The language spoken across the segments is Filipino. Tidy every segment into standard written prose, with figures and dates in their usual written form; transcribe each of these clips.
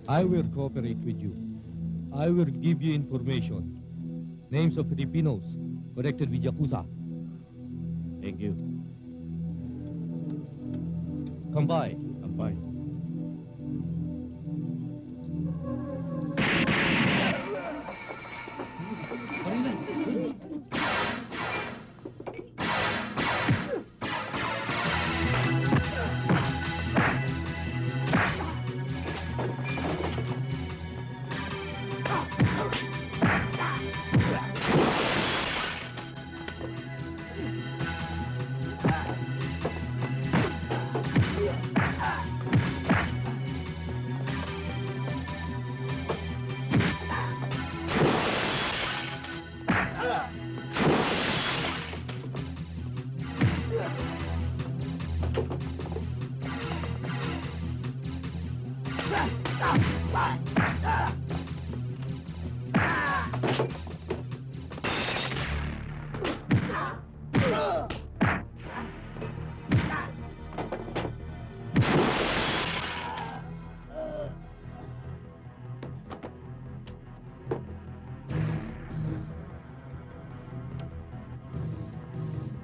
I will cooperate with you. I will give you information. Names of Filipinos connected with Yakuza. Thank you. Come by. Ampay.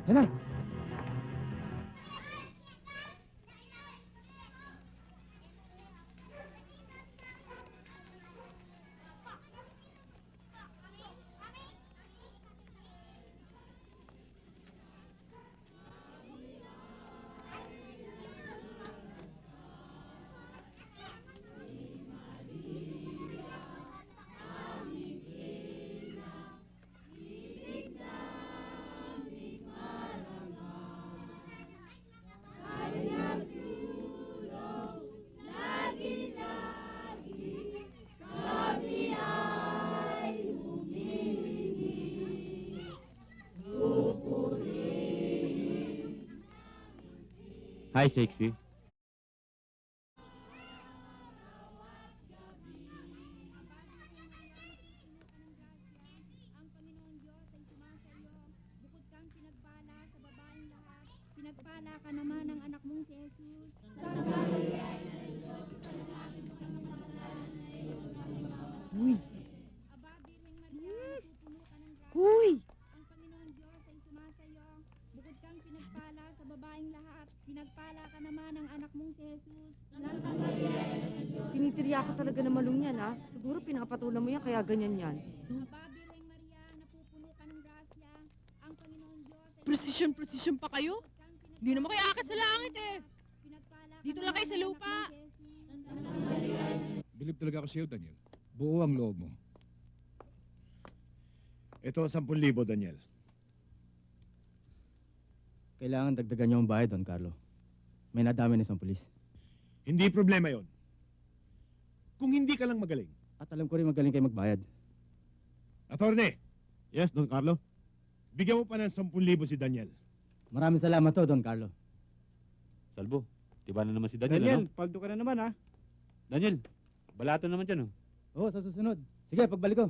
Yan na. Hi, sexy. Ang Panginoon Diyos ay sumasa iyo. Bukod kang pinagpala sa babaeng lahat, pinagpala ka naman ng anak mong si Jesus. Uy! Aba, Birheng Maria, napupuno ka ng grasya. Uy! Ang Panginoon Diyos ay sumasa iyo. Bukod kang pinagpala sa babaeng lahat, pinagpala ka naman ng anak mong si Jesus. Santa Maria, Tinitirya ka talaga na malung yan, ha? Siguro pinakapatulan mo yan, kaya ganyan yan. Aba, Birheng Maria, napupuno ka ng grasya. Ang Panginoon Diyos ay Precision pa kayo? Bukod kang pinagpala Hindi naman kayo akit sa langit eh. Pinagpala ka Dito lang naman kayo sa ng anak lupa. mong si Jesus. Bilib talaga ako sa iyo, Daniel. Buo ang loob mo. Ito, 10,000, Daniel. Kailangan dagdagan niyo ang bayad, Don Carlo. May nadami na isang pulis. Hindi problema yon. Kung hindi ka lang magaling. At alam ko rin magaling kayo magbayad. Attorney, Yes, Don Carlo. bigyan mo pa ng 10,000 si Daniel. Maraming salamat to, Don Carlo. Salvo, tiba na naman si Daniel, paldo ka na naman, ha? Daniel, balato naman dyan, oh. Oo, sa susunod. Sige, pagbalik ko.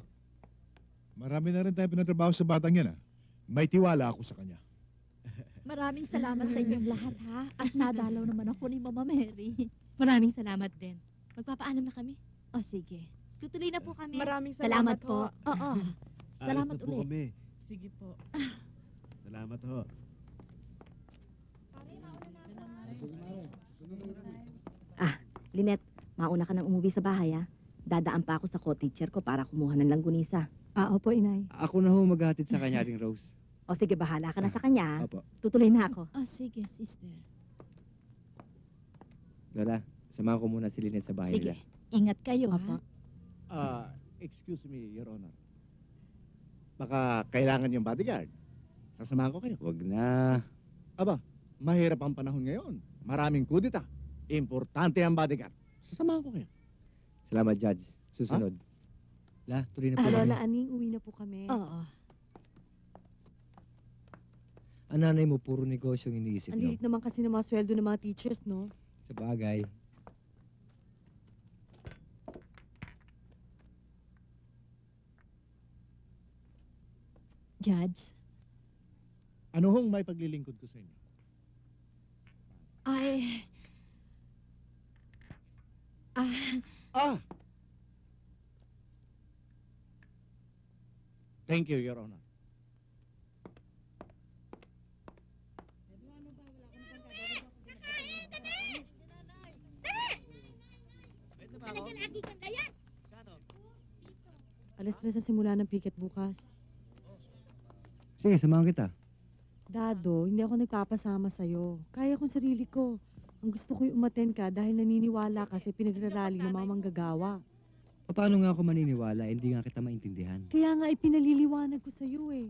Marami na rin tayo pinatrabaho sa batang yan, ha? May tiwala ako sa kanya. Maraming salamat sa inyong lahat, ha? At nadalaw naman ako ni Mama Mary. Maraming salamat din. Magpapaalam na kami. O sige, tutuloy na po kami. Maraming Salamat po. Oo. Salamat Alis na po ulit. kami. Sige po. Salamat ho. Lynette, mauna ka nang umuwi sa bahay, ha? Dadaan pa ako sa co-teacher ko para kumuha ng langgunisa. Opo, inay. Ako na ho maghatid sa kanya, Aling Rose. O sige, bahala ka na sa kanya, ha? Opo. Tutuloy na ako. O sige, sister. Lola, samahan ko muna si Lynette sa bahay Sige, nila. ingat kayo, ha? Excuse me, Your Honor. Baka kailangan yung bodyguard. Sasamahan ko kayo. Huwag na. Aba, mahirap ang panahon ngayon. Maraming kudita. Importante ang bodyguard. Sasamahan ko kayo. Salamat, Judge. Susunod. La, tuloy na po Lola Aning, uwi na po kami. Oo. Ang nanay mo, puro negosyo ang iniisip Ang liit naman kasi ng mga sweldo ng mga teachers, no? Sa bagay. Judge, Ano hong may paglilingkod ko sa inyo? ay... Ah, Thank you, Your Honor. Alas 3 ang simula ng piket bukas. Sige, samahan kita. Dado, hindi ako nagpapasama sa'yo. Kaya kong sarili ko. Ang gusto ko'y umaten ka dahil naniniwala kasi pinagrarally ng mga manggagawa. Paano nga ako maniniwala? Hindi nga kita maintindihan. Kaya nga ipinaliliwanag ko sa'yo eh.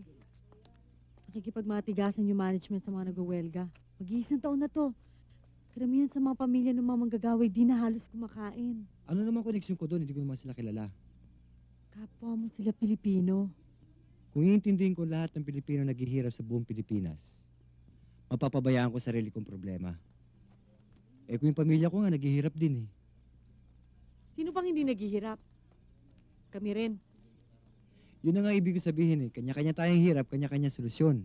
Nakikipagmatigasan yung management sa mga nagwawelga. Mag-iisang taon na to. Karamihan sa mga pamilya ng mga manggagaway di na halos kumakain. Ano naman koneksyon ko doon? Hindi ko naman sila kilala. Kapwa mo sila Pilipino. Kung iintindihin ko lahat ng Pilipino naghihirap sa buong Pilipinas, mapapabayaan ko sarili kong problema. Eh kung yung pamilya ko nga naghihirap din eh. Sino bang hindi naghihirap? Kami rin. Yun na nga ibig ko sabihin eh. Kanya-kanya tayong hirap, kanya-kanya solusyon.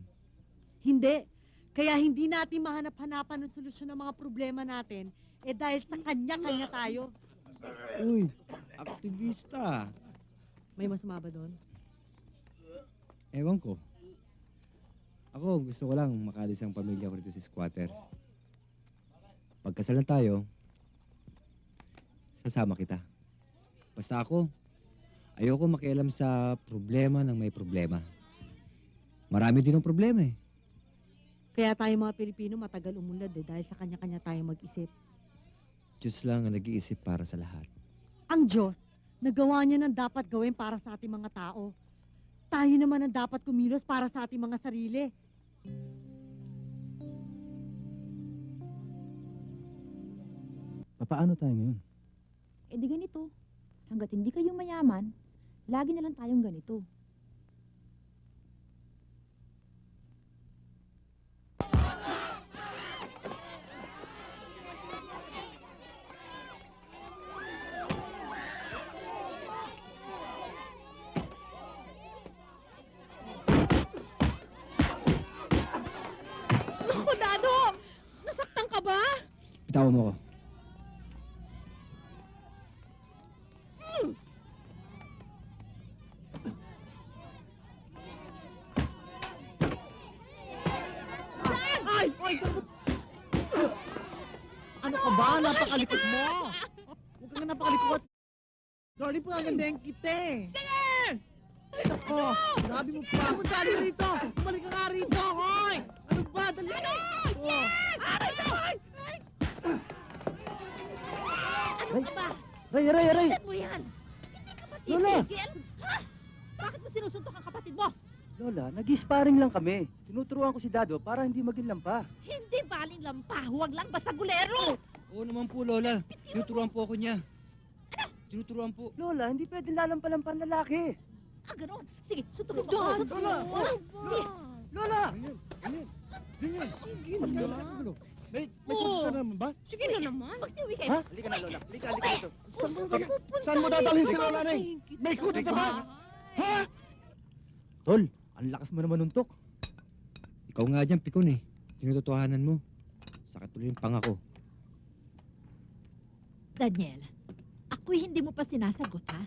Hindi. Kaya hindi natin mahanap-hanapan ng solusyon ng mga problema natin eh dahil sa kanya-kanya tayo. Uy, aktivista. May masama ba doon? Ewan ko. Ako, gusto ko lang makalis ang pamilya ko rito sa squatter. Pagkasalan tayo, sasama kita. Basta ako, ayoko makialam sa problema ng may problema. Marami din ang problema eh. Kaya tayo mga Pilipino matagal umunlad eh dahil sa kanya-kanya tayo mag-isip. Diyos lang ang nag-iisip para sa lahat. Ang Diyos, nagawa niya ng dapat gawin para sa ating mga tao. Tayo naman ang dapat kumilos para sa ating mga sarili. Paano tayo ngayon? Eh di ganito. Hanggat hindi kayo mayaman, lagi na lang tayong ganito. Naku, Dado! Nasaktan ka ba? Bitawan mo ko. Ay! Ay! Ano ka ba? Napakalikot mo! Huwag kang napakalikot! Sorry po, ang ganda yung kita eh! Sige! Ako! Grabe mo pa! Punta ka rito! Bumalik ka nga rito! Hoy! Ano ba? Dali! Oh. Aray ko! Ano ka ba? Aray, aray, aray! Saan mo yan? Hindi ka ba Lola! titigil? Ha? Bakit mo sinusuntok ang kapatid mo? Lola, nag-sparring lang kami. Tinuturuan ko si Dado para hindi maging lampa. Hindi baling lampa. Huwag lang basta gulero. Oo naman po, Lola. Tinuturuan po ako niya. Tinuturuan po. Lola, hindi pwedeng lalampa-lampa ang lalaki. Ah, ganoon. Sige, suntukin mo ako. Suntukin Lola! mo. Sige. Lola! May Oo. punta ka naman ba? Sige na naman. Magsiuwi kayo. Ha? Halika na, Lola. Halika dito. Saan mo dadalhin si Lola na eh? May kuti ka ba? Ha? Tol, ang lakas mo naman nuntok. Ikaw nga dyan, pikon eh. Tinutotohanan mo. Sakit tuloy yung pangako. Daniel, ako'y hindi mo pa sinasagot, ha?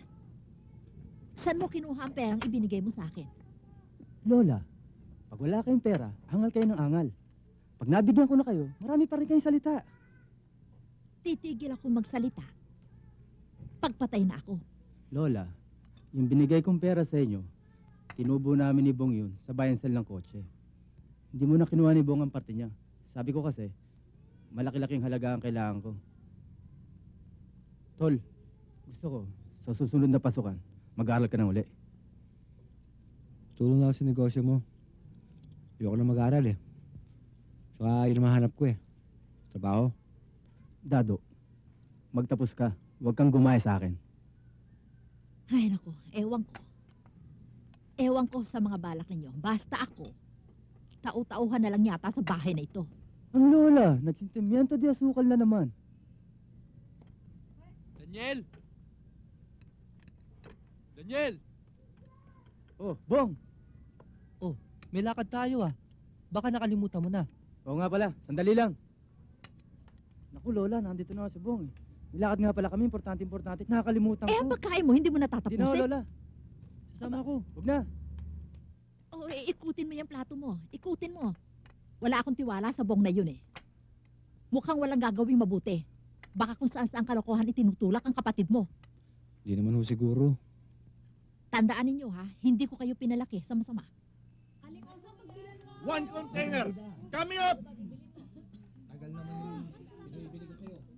Saan mo kinuha ang perang ibinigay mo sa akin? Lola, pag wala kayong pera, hangal kayo ng angal. Pag nabigyan ko na kayo, marami pa rin kayong salita. Titigil ako magsalita. Pagpatay na ako. Lola, yung binigay kong pera sa inyo, tinubo namin ni Bong yun sa bayan sale ng kotse. Hindi mo na kinuha ni Bong ang parte niya. Sabi ko kasi, malaki-laking halaga ang kailangan ko. Tol, gusto ko, sa susunod na pasukan, mag-aaral ka na uli. Tulong na ako sa negosyo mo. Ayoko na mag-aaral eh. Saka yun ang mahanap ko eh. Trabaho. Dado, magtapos ka. Huwag kang gumaya sa akin. Ay, naku, ewan ko. Ewan ko sa mga balak ninyo. Basta ako, tau-tauhan na lang yata sa bahay na ito. Ang Lola, nagsintimiento di asukal na naman. Daniel! Daniel! Oh, Bong! May lakad tayo ah. Baka nakalimutan mo na. Oo nga pala, sandali lang. Naku Lola, nandito na ako si Bong. Nilakad nga pala kami, importante. Nakakalimutan Eh, ko. ang pagkain mo, hindi mo Hindi na ako, natatapusin. Lola. Sasama ako. Huwag na. Oo, ikutin mo yung plato mo. Ikutin mo. Wala akong tiwala sa bong na yun eh. Mukhang walang gagawing mabuti. Baka kung saan-saan kalokohan itinutulak ang kapatid mo. Di naman ho siguro. Tandaan ninyo ha, hindi ko kayo pinalaki sa masama. One container! Coming up!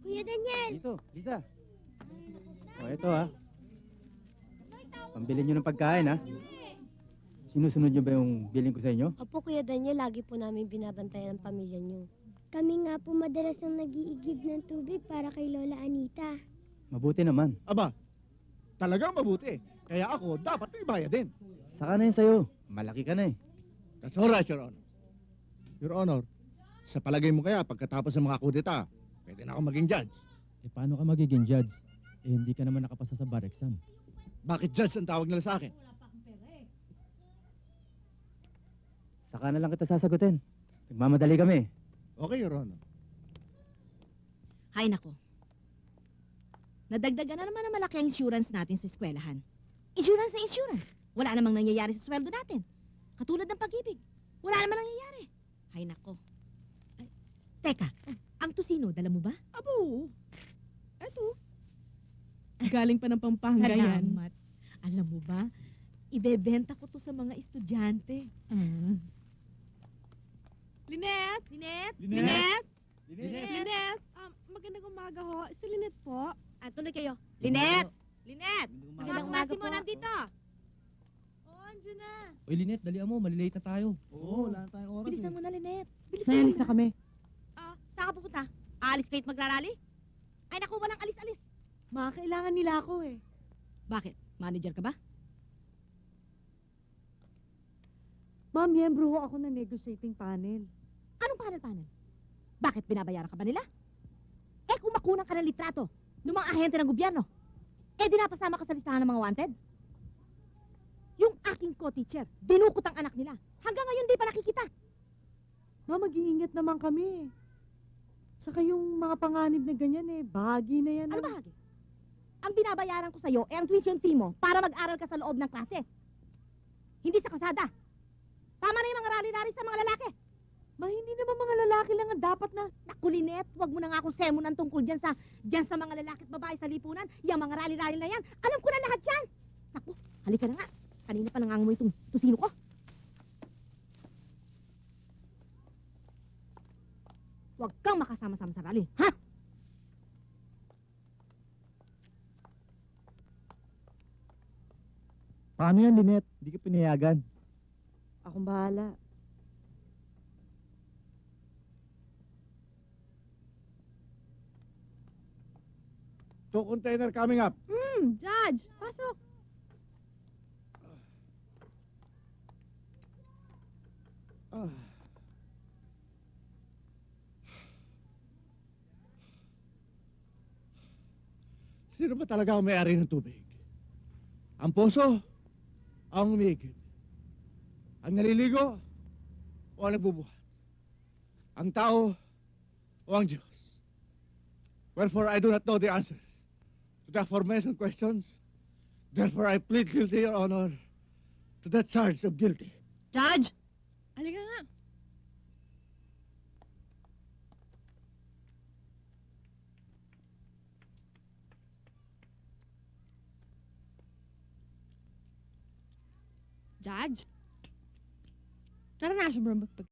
Kuya Daniel! Dito, Lisa. O, ito ha. Pambili nyo ng pagkain ha. Sinusunod nyo ba yung billing ko sa inyo? Opo, Kuya Daniel, lagi po namin binabantayan ang pamilya niyo. Kami nga po madalas ang nag-iigib ng tubig para kay Lola Anita. Mabuti naman. Aba, talagang mabuti. Kaya ako, dapat may bayad din. Saka na yun sa'yo. Malaki ka na eh. That's all right, Your Honor. Your Honor, sa palagay mo kaya pagkatapos ng mga kudeta, pwede na ako maging judge. Eh, paano ka magiging judge? Eh, hindi ka naman nakapasa sa bar exam. Bakit judge ang tawag nila sa akin? Saka na lang kita sasagutin. Nagmamadali kami. Okay, Your Honor. Hay nako. Nadagdagan na naman ang malaki ang insurance natin sa eskwelahan. Insurance na insurance. Wala namang nangyayari sa sweldo natin. Katulad ng pag-ibig. Wala namang nangyayari. Hay nako. Ay, teka, ang tusino, dala mo ba? Abo, eto. Galing pa ng Pampanga yan. Salamat. Alam mo ba, ibebenta ko to sa mga estudyante. Lynette! Lynette? Lynette? Lynette! Magandang umaga ho. Si Lynette po. Tuloy kayo. Lynette! Lynette! Magandang umaga po. Nandito. Oh, andyan na. Oy, Lynette, dalihan mo. Malilate na tayo. Oo, wala na tayong oras. Bilisan mo na, Lynette. Bilisan Nayalis mo na kami. Saan ka pupunta? Aalis kayo't magrarally? Ay naku, walang alis-alis. Mga kailangan nila ako eh. Bakit? Manager ka ba? Ma'am, miyembro ho ako ng negotiating panel. Anong panel-panel? Bakit binabayaran ka ba nila? Eh kung makunang ka ng litrato ng mga ahente ng gobyerno, eh di napasama ka sa listahan ng mga wanted? Yung aking co-teacher, dinukot ang anak nila. Hanggang ngayon di pa nakikita. Ma'am, mag-iingat naman kami. Saka yung mga panganib na ganyan eh, bahagi na yan. Ano bahagi? Ang binabayaran ko sa'yo eh ang tuition fee mo para mag-aral ka sa loob ng klase. Hindi sa kasada. Tama na yung mga rally-rally sa mga lalaki. Ma, hindi naman mga lalaki lang ang dapat na... Naku, Lynette, huwag mo na nga akong semonan tungkol dyan sa mga lalaki at babae sa lipunan. Yung mga rally-rally na yan, alam ko na lahat yan. Naku, halika na nga. Kanina pa nangangamoy itong tusino ko. Huwag kang makasama-sama sa rally, ha? Paano yan, Lynette? Hindi ka pinayagan. Akong bahala. Two container coming up. Judge, pasok. Ah. Sino ba talaga ang may-ari ng tubig? Ang poso? Ang umigib? Ang naliligo? O ang nagbubuhat? Ang tao? O ang Diyos? Wherefore, I do not know the answers to the aforementioned questions. Therefore, I plead guilty, Your Honor, to the charge of guilty. Judge! Halika nga. Judge? Naranasan mo rin magpag...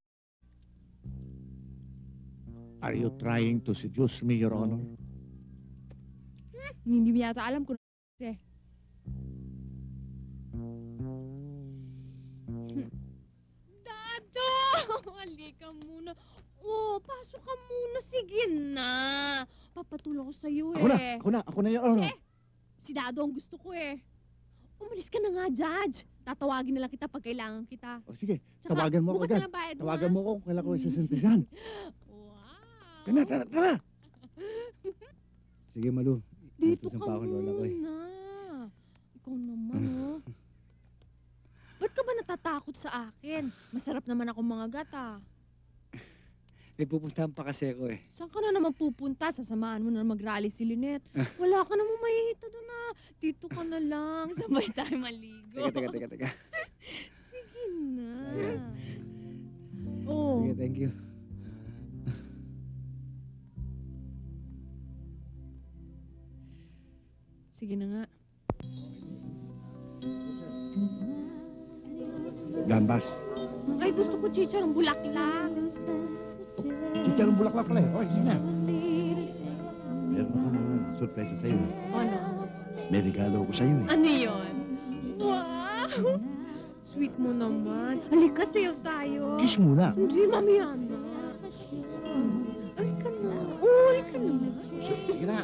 Are you trying to seduce me, Your Honor? Hindi mo yata alam kung kasi. Dado! Halika muna. Oh, pasok ka muna. Sige na. Papatulong ko sa'yo eh. Ako na, Your Honor. Si Dado ang gusto ko eh. Umalis ka na nga, Judge. Tatawagin na lang kita pag kailangan kita. O sige, Tsaka, tawagan mo ako bukas agad. na lang bayad mo, Tawagan ha? mo ako kung kailan ko isasintisan. Wow! Tara! Sige, Malu. Dito Natusan ka pa ako, lola ko eh. muna. Ikaw naman, oh. Ba't ka ba natatakot sa akin? Masarap naman ako mga gata. May pupuntahan pa kasi ako eh. Saan ka na naman pupunta? Sasamahan mo na mag-rally si Lynette. Wala ka namang mahihita doon na. Dito ka na lang. Sabay tayo maligo. Teka. Sige na. Oh. Sige, thank you. Sige na nga. Gambas. Ay, gusto ko chicharong bulaklak. Chicharong bulaklak pala eh. Oy, sige na. Meron ako naman surpresa sa'yo. Ano? May regalo ako sa'yo eh. Ano yun? Wow! Sweet mo naman. Halika, sayo tayo. Kiss muna. Hindi, mamaya na. Halika na. Oh, halika na. Sige na.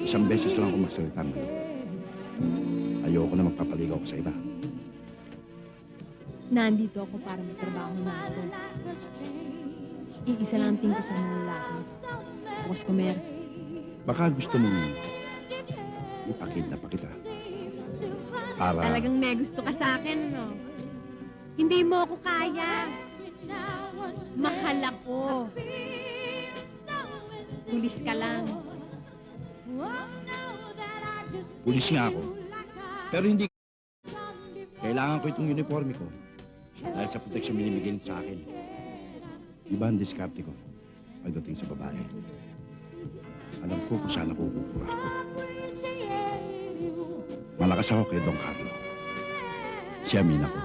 Isang beses lang ako magsalita ng ganito. Ayoko na magpapaligaw ko sa iba. Nandito ako para magtrabaho na ako. Iisa lang ang tingin ko sa mga lalaki. Bukos kumer. Baka gusto mong ipakita pa kita. Para... Talagang may gusto ka sa akin, no? Hindi mo ako kaya. Mahal ako. Pulis ka lang. Pulis nga ako. Pero hindi... Kailangan ko itong uniforme ko. Dahil sa proteksyon binibigyan sa akin. Iba ang diskarte ko pagdating sa babae. Alam ko kung saan ako kukura ko. Malakas ako kay Don Carlo. Siya mina ko.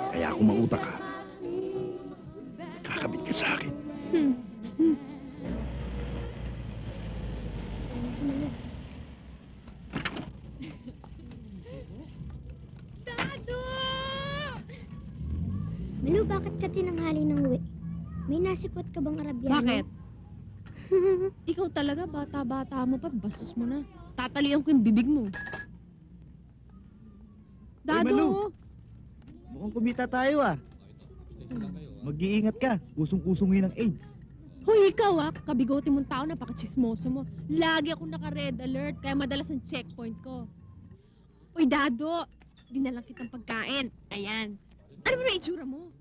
Kaya kung mautak ka, kakabit ka sa akin. Milo, bakit ka tinanghali ng uwi? May nasikot ka bang Arabyano? Bakit? Ikaw talaga, bata-bata mo pa, bastos mo na. Tatalian ko yung bibig mo. Malu. Dado! Mukhang kumita tayo ah. Mag-iingat ka. Kusong-kusong ng AIDS. Hoy, ikaw kabigote mong tao, napaka-chismoso mo. Lagi akong naka-red alert, kaya madalas ang checkpoint ko. Hoy, Dado! Dinalang kitang pagkain. Ayan. Ano ba na itsura mo?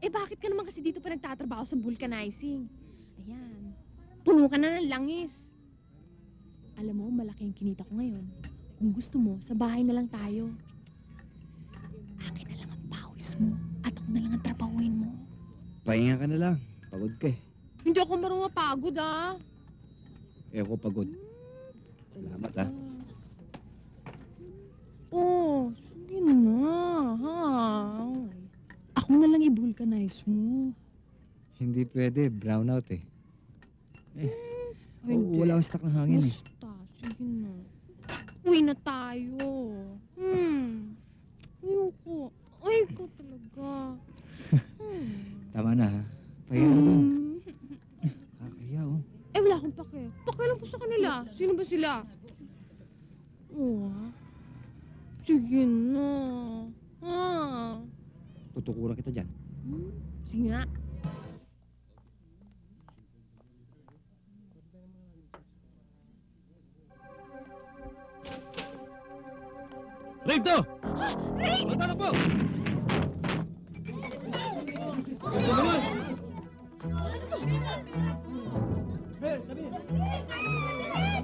Eh, bakit ka naman kasi dito pa nagtatrabaho sa vulcanizing? Ayan. Puno ka na ng langis. Alam mo, malaki ang kinita ko ngayon. Kung gusto mo, sa bahay na lang tayo. Akin na lang ang pawis mo. At ako na lang ang trabahuin mo. Pahinga ka na lang. Pagod ka eh. Hindi ako marunong mapagod, Eh ako pagod. Salamat ah. Oh, sige na, ha? Ako na lang i-vulcanize mo. Hindi pwede. Brownout eh. Hindi. Wala akong stock ng hangin eh. Basta, sige na. Uwi na tayo. Ayoko. Ay, ko talaga. Tama na ha. Pahinga na doon. Kakahiya oh. Eh, wala akong pake. Pake lang po sa kanila. Sino ba sila? Sige na. Tutukuran kita dyan. Sige nga. Rito! Ray! Punta na po!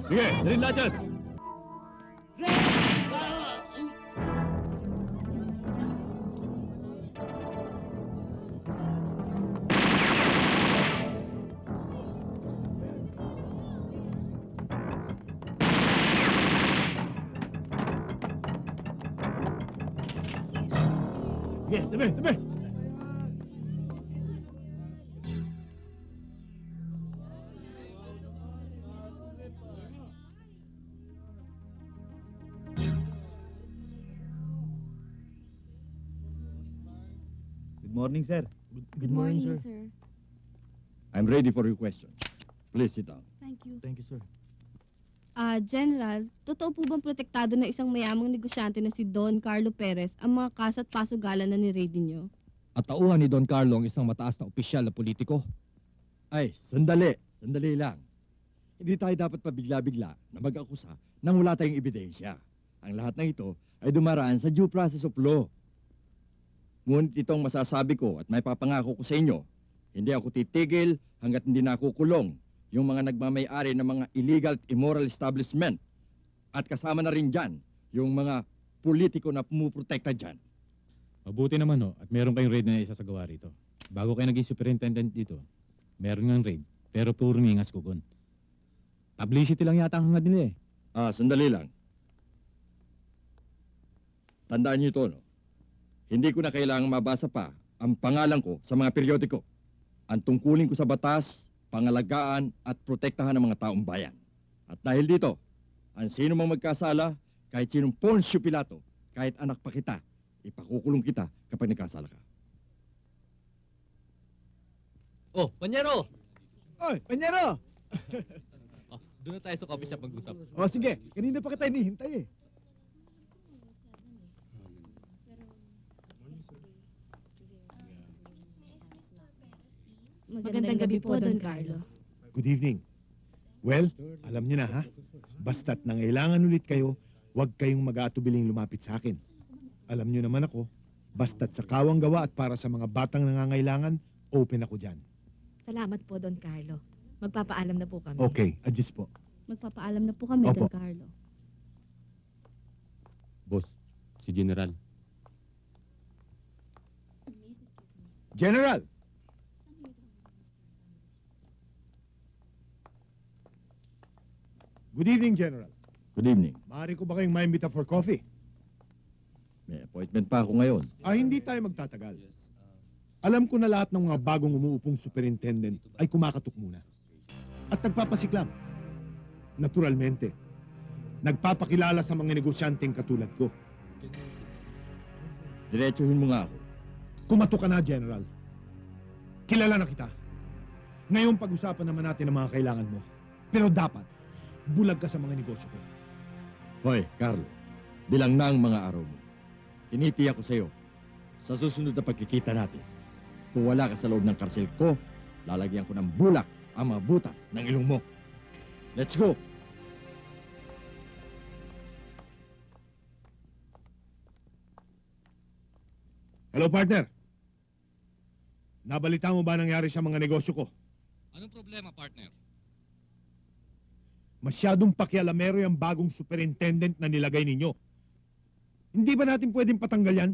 Sige, dalhin lahat dyan! Sige, tabi, tabi. Good morning, sir. Good morning, sir. I'm ready for your question. Please sit down. Thank you. Thank you, sir. General, totoo po bang protektado ng isang mayamang negosyante na si Don Carlo Perez ang mga kasa't pasugalan na ni-raid ninyo? At tauhan ni Don Carlo ang isang mataas na opisyal na politiko. Ay, sandali lang. Hindi tayo dapat pabigla-bigla na mag-akusa nang wala tayong ebidensya. Ang lahat ng ito ay dumaraan sa due process of law. Ngunit itong masasabi ko at may papangako ko sa inyo, hindi ako titigil hanggat hindi nakukulong yung mga nagmamay-ari ng mga illegal at immoral establishment. At kasama na rin dyan yung mga politiko na pumuprotekta dyan. Mabuti naman at meron kayong raid na isasagawa rito. Bago kayo naging superintendent dito, meron ng raid, pero puro ngingas kugon. Publicity lang yata ang hangad nila Sandali lang. Tandaan niyo ito, no? Hindi ko na kailangang mabasa pa ang pangalan ko sa mga periodiko. Ang tungkulin ko sa batas, pangalagaan at protektahan ng mga taong bayan. At dahil dito, ang sino mang magkasala, kahit sinong Poncio Pilato, kahit anak pa kita, ipakukulong kita kapag nagkasala ka. Oh, Panyero! Oy, Panyero! Doon na tayo sa coffee shop mag-usap. O sige, kanina pa kita hinihintay eh. Magandang gabi po, Don Carlo. Good evening. Well, alam niyo na ha, basta't nangailangan ulit kayo, huwag kayong mag-aatubiling lumapit sa akin. Alam niyo naman ako, basta't sa kawang gawa at para sa mga batang nangangailangan, open ako dyan. Salamat po, Don Carlo. Magpapaalam na po kami. Okay, adjust po. Magpapaalam na po kami, Opo. Don Carlo. Boss, si General. General! Good evening, General. Good evening. Maaari ko ba kayong maimbita for coffee? May appointment pa ako ngayon. Hindi tayo magtatagal. Alam ko na lahat ng mga bagong umuupong superintendent ay kumakatok muna. At nagpapasiklam. Naturalmente, nagpapakilala sa mga negosyanteng katulad ko. Diretsuhin mo nga ako. Kumatok ka na, General. Kilala na kita. Ngayon pag-usapan naman natin ang mga kailangan mo. Pero dapat, bulag ka sa mga negosyo ko. Hoy, Carlo, bilang na ang mga araw mo. Tinitiyak ko sa'yo, sa susunod na pagkikita natin, kung wala ka sa loob ng karsel ko, lalagyan ko ng bulak ang mga butas ng ilong mo. Let's go! Hello, partner. Nabalita mo ba nangyari sa mga negosyo ko? Anong problema, partner? Masyadong pakialamero yung bagong superintendent na nilagay ninyo. Hindi ba natin pwedeng patanggal yan?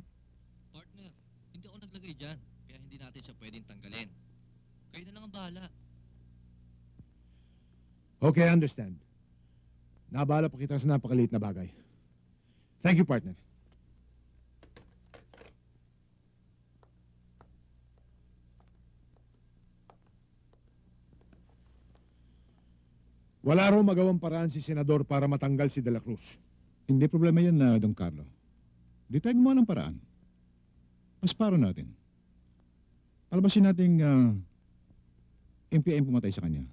Partner, hindi ako naglagay dyan. Kaya hindi natin siya pwedeng tanggalin. Kayo na lang ang bahala. Okay, I understand. Nabahala pa kita sa napakaliit na bagay. Thank you, partner. Wala raw magawang paraan si Senador para matanggal si De La Cruz. Hindi problema yan na, Don Carlo. Di tayo gumawa ng paraan. Mas paro natin. Palabasin nating MPM pumatay sa kanya.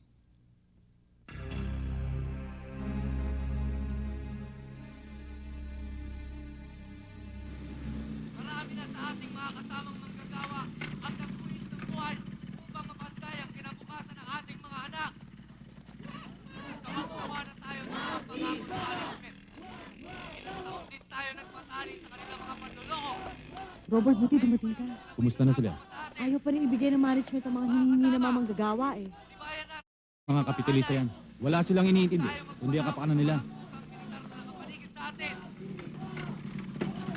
Marami na sa ating mga kasamang manggagawa at nagpuwis ng buhay upang mapantay ang kinabukasan ng ating mga anak. Kawawa na tayo sa mga pangako ng management. Ilang taon din tayo nagpatari sa kanilang mga panloloko. Robert, buti dumating ka. Kumusta na sila? Ayaw pa rin ibigay ng management ang mga hinihingi ng mga manggagawa eh. Mga kapitalista yan. Wala silang iniintindi, kundi ang kapakanan nila.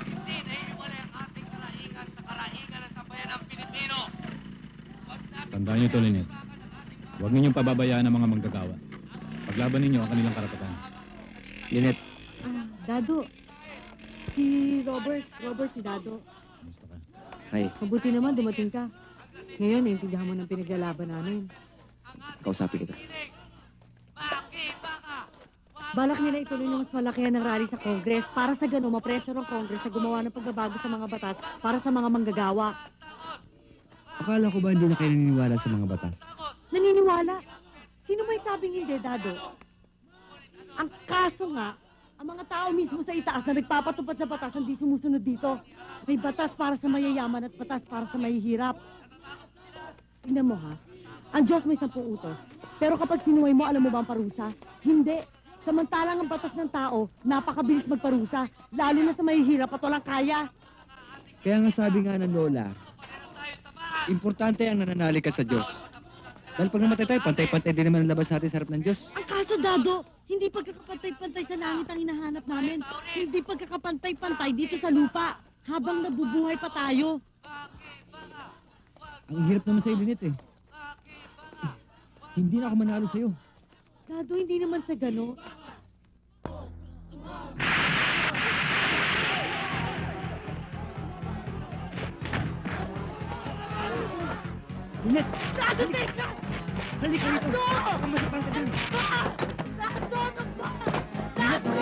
Hindi naiiwalay ang ating karaingan sa karaingan ng sambayan ng Pilipino. Tandaan niyo ito, Lynette. Huwag ninyong pababayaan ang mga manggagawa. Paglaban ninyo ang kanilang karapatan. Lynette, Dado. Si Robert si Dado. kumusta ka? Hi, Mabuti naman dumating ka. Ngayon, naintindihan mo ng pinaglalaban namin. kausapin kita. Balak nila ituloy ng mas malakihan ng rally sa Congress para sa gano'n ma-pressure ang Congress na gumawa ng pagbabago sa mga batas para sa mga manggagawa. Akala ko ba hindi na kayo naniniwala sa mga batas? Naniniwala? Sino may sabing hindi, Dado? Ang kaso nga, Ang mga tao mismo sa itaas na nagpapatupad sa batas hindi sumusunod dito. May batas para sa mayayaman at batas para sa mahihirap. Tingnan mo ha, ang Diyos may 10 utos. Pero kapag sinuway mo, alam mo ba ang parusa? Hindi. Samantalang ang batas ng tao, napakabilis magparusa. Lalo na sa mahihirap at walang kaya. Kaya nga sabi nga ng Lola, importante ang nananalig ka sa Diyos. Dahil pag namatay tayo, pantay-pantay din naman ang labas natin sa harap ng Diyos. Ang kaso, Dado, hindi pagkakapantay-pantay sa langit ang hinahanap namin. Hindi pagkakapantay-pantay dito sa lupa. Habang nabubuhay pa tayo. Ang hirap naman sa'yo, Lynette eh. Hindi na ako manalo sa'yo. Dado, hindi naman sa gano. Lynette! Dado, teka! Halika rito! Dado! Masapang ka dyan! Dado! Dado!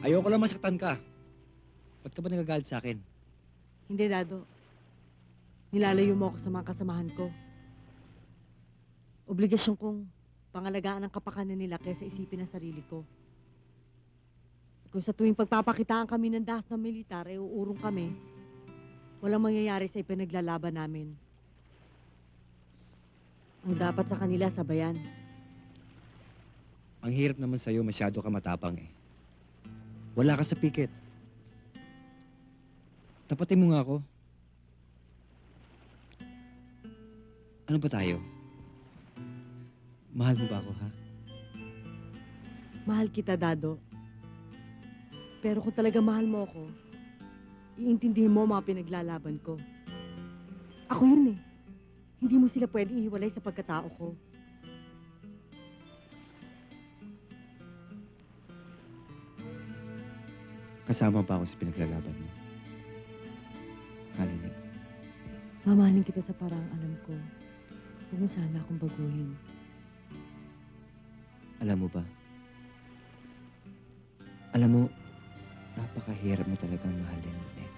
Ayoko lang masaktan ka. Ba't ka ba nagagalit sa akin? Hindi, Dado. Nilalayo mo ako sa mga kasamahan ko. Obligasyon kong pangalagaan ang kapakanan nila kaysa isipin ang sarili ko. Kung sa tuwing pagpapakitaan kami ng dahas ng militar, uurong kami, walang mangyayari sa ipinaglalaban namin. Ang dapat sa kanila, sabayan. Ang hirap naman sa'yo, masyado ka matapang eh. Wala ka sa piket. Tapatin mo nga ako. Ano ba tayo? Mahal mo ba ako, ha? Mahal kita, Dado. Pero kung talaga mahal mo ako, iintindihin mo ang mga pinaglalaban ko. Ako yun eh. Hindi mo sila pwedeng ihiwalay sa pagkatao ko. Kasama pa ako sa pinaglalaban mo. Halina. Mamahalin kita sa parang alam ko. Huwag mo sana akong baguhin. Alam mo ba? Alam mo, napakahirap mo talagang mahalin, Lynette.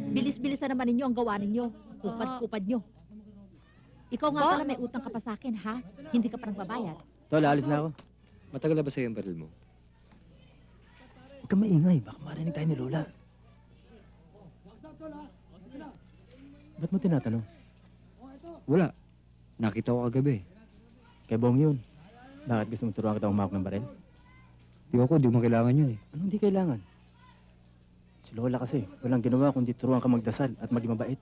Bilis-bilisan naman ninyo ang gawa ninyo. Kupad-kupad nyo. Ikaw nga pala may utang ka pa sa akin, ha? Hindi ka pa nagbabayad. Tol, alis na ako. Matagal na ba sa'yo yung baril mo? Huwag kang maingay, baka marinig tayo ni Lola. Ba't mo tinatanong? Wala. Nakita ko kagabi. Kay Bong yun. Bakit gusto mo turuan kita umawak ng baril? Di mo kailangan yun eh. Anong di kailangan? Si Lola kasi, walang ginawa kundi turuan ka magdasal at maging mabait.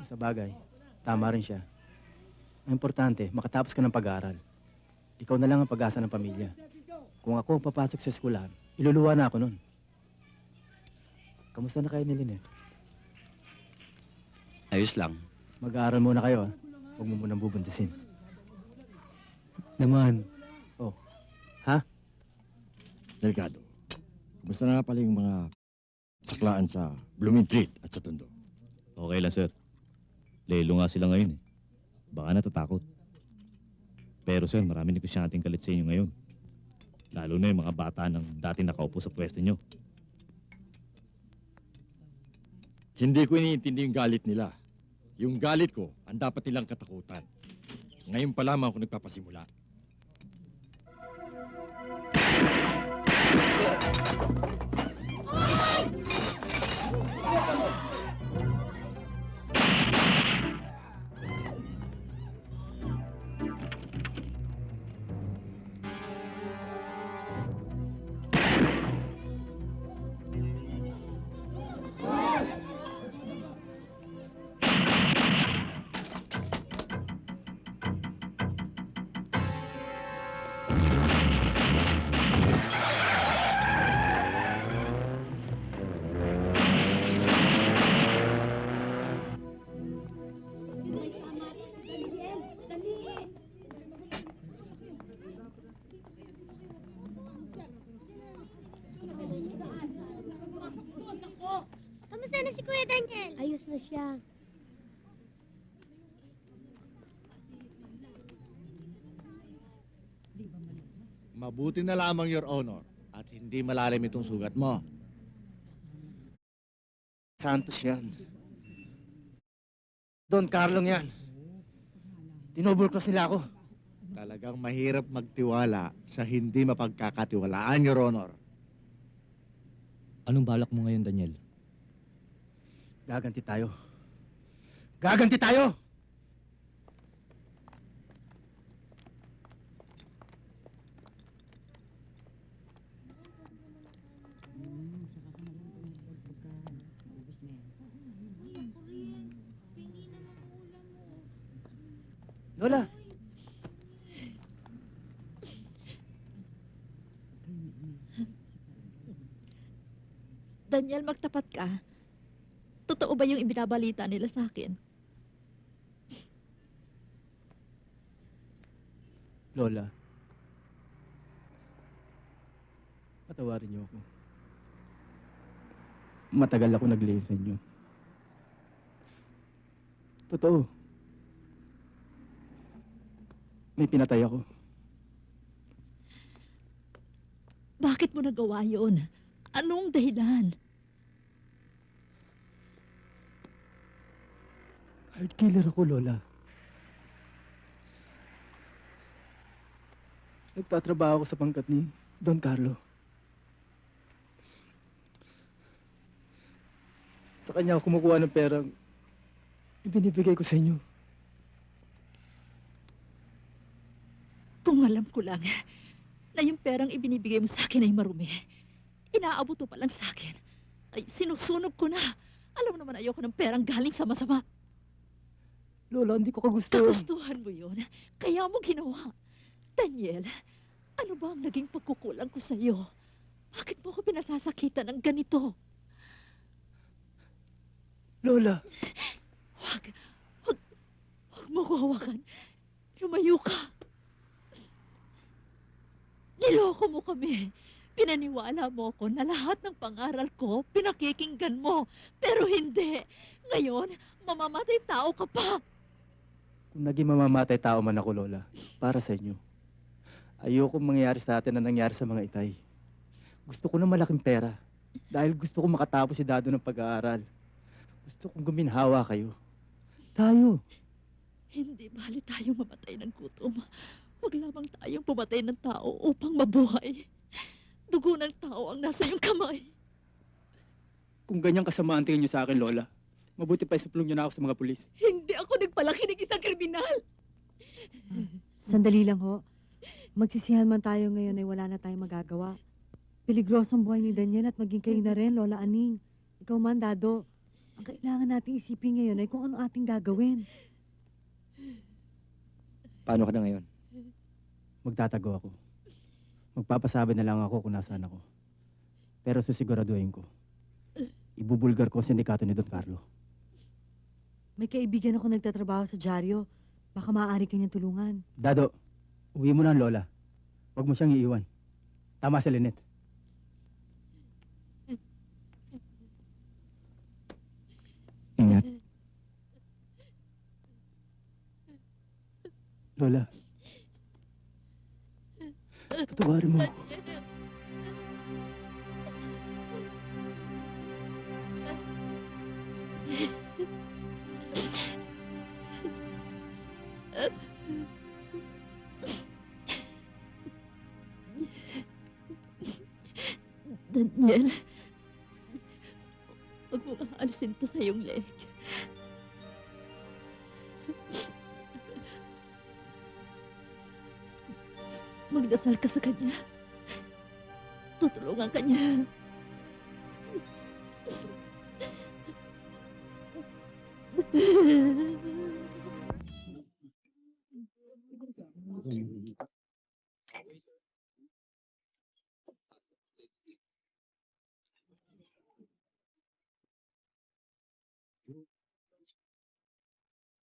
Sa bagay, tama rin siya. Ang importante, makatapos ka ng pag-aaral. Ikaw na lang ang pag-asa ng pamilya. Kung ako ang papasok sa eskwelahan, iluluwa na ako nun. Kamusta na kayo ni Lynette? Ayos lang. Mag-aaral muna kayo, ha? Huwag mo munang bubuntisin. Naman. Oh. Ha? Delgado, kumusta na pala yung mga saklaan sa Blooming Street at sa Tondo? Okay lang, sir. Lelo nga sila ngayon eh. Baka natatakot. Pero sir, marami negosyanteng kalit sa inyo ngayon. Lalo na yung mga bata ng dati nakaupo sa pwesto nyo. Hindi ko iniintindi yung galit nila. Yung galit ko, ang dapat nilang katakutan. Ngayon pa lamang ako nagpapasimula. Kamusta na si Kuya Daniel? Ayos na siya. Mabuti na lamang, Your Honor, at hindi malalim itong sugat mo. Santos yan. Don Carlong yan. Dinouble-cross nila ako. Talagang mahirap magtiwala sa hindi mapagkakatiwalaan, Your Honor. Anong balak mo ngayon, Daniel? Gaganti tayo. Gaganti tayo! Lola! Daniel, magtapat ka. Totoo ba yung ibinabalita nila sa akin? Lola. Patawarin niyo ako. Matagal ako naglihim sa inyo. Totoo. May pinatay ako. Bakit mo nagawa yun? Anong dahilan? Hard killer ako, Lola. Nagtatrabaho ako sa pangkat ni Don Carlo. Sa kanya ako kumukuha ng perang ibinibigay ko sa inyo. Kung alam ko lang na yung perang ibinibigay mo sa akin ay marumi, inaabot mo pa lang sa akin, ay sinusunog ko na. Alam mo naman ayoko ng perang galing sa masama. Lola, hindi ko kagustuhan. Kagustuhan mo yun, kaya mo ginawa. Daniel, ano ba ang naging pagkukulang ko sa iyo? Bakit mo ko pinasasakitan ng ganito? Lola! Huwag mo ko hawakan. Lumayo ka. Niloko mo kami. Pinaniwala mo ko na lahat ng pangaral ko, pinakikinggan mo. Pero hindi. Ngayon, mamamatay tao ka pa. Kung naging mamamatay tao man ako, Lola, para sa inyo. Ayoko mangyari sa atin na nangyari sa mga itay. Gusto ko ng malaking pera. Dahil gusto ko makatapos si Dado ng pag-aaral. Gusto kong guminhawa kayo. Tayo. Hindi bali tayong mamatay ng gutom. Huwag lamang tayong pumatay ng tao upang mabuhay. Dugo ng tao ang nasa iyong kamay. Kung ganyang kasamaan tingin niyo sa akin, Lola, mabuti pa isuplong niyo na ako sa mga pulis. Hindi ako nagpalaki ng isang kriminal. Sandali lang ho. Magsisihan man tayo ngayon ay wala na tayong magagawa. Peligrosong buhay ni Daniel at maging kayo na rin, Lola Aning. Ikaw man, Dado. Ang kailangan nating isipin ngayon ay kung ano ating gagawin. Paano ka na ngayon? Magtatago ako. Magpapasabi na lang ako kung nasaan ako. Pero susiguraduhin ko. Ibubulgar ko ang sindikato ni Don Carlo. May kaibigan ako nagtatrabaho sa dyaryo. Baka maaari kanyang tulungan. Dado, uwi mo na ang lola. Huwag mo siyang iiwan. Tama si Lynette. Ingat. Lola. Patawarin mo ako. Daniel, huwag mo alisin to sa iyong leg. Magdasal ka sa kanya. Tutulungan ka niya.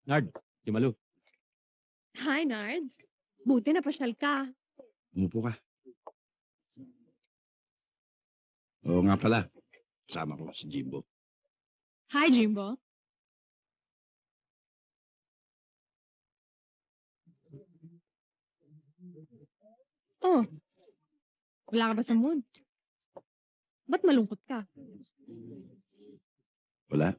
Nard, si Malu. Hi, Nards. Buti na pasyal ka. Umupo ka. Oo nga pala. Kasama ko si Jimbo. Hi, Jimbo. Oh, wala ka ba sa mood? Ba't malungkot ka? Wala.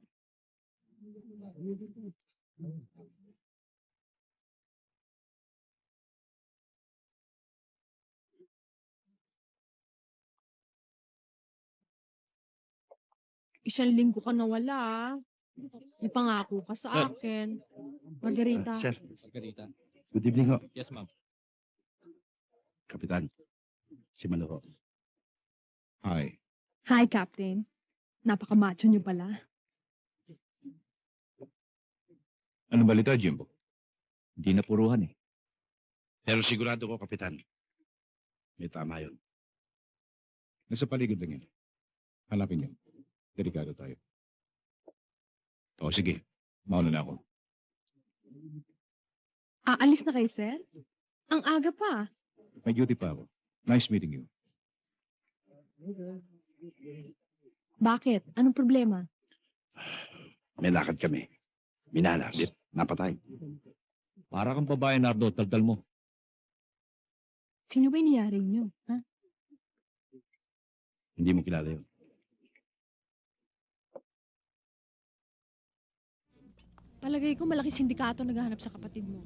Isang linggo ka nawala, ah. May pangako ka sa akin. Margarita. Sir, Margarita. good evening ho. Yes, ma'am. Kapitan, si Malu ho. Hi. Hi, Captain. Napaka-macho niyo pala. Ano balita, Jimbo? Hindi na puruhan eh. Pero sigurado ko, Kapitan, may tama yun. Nasa paligid lang yan. Hanapin niyo. Delikado tayo. O sige, mauna na ako. Aalis na kayo, sir? Ang aga pa. May duty pa ako. Nice meeting you. Bakit? Anong problema? May lakad kami. Minalapit, napatay. Para kang babae, Nardo, daldal mo. Sino ba iniyari niyo? Ha? Hindi mo kilala yun. Palagay ko malaki sindikato naghahanap sa kapatid mo.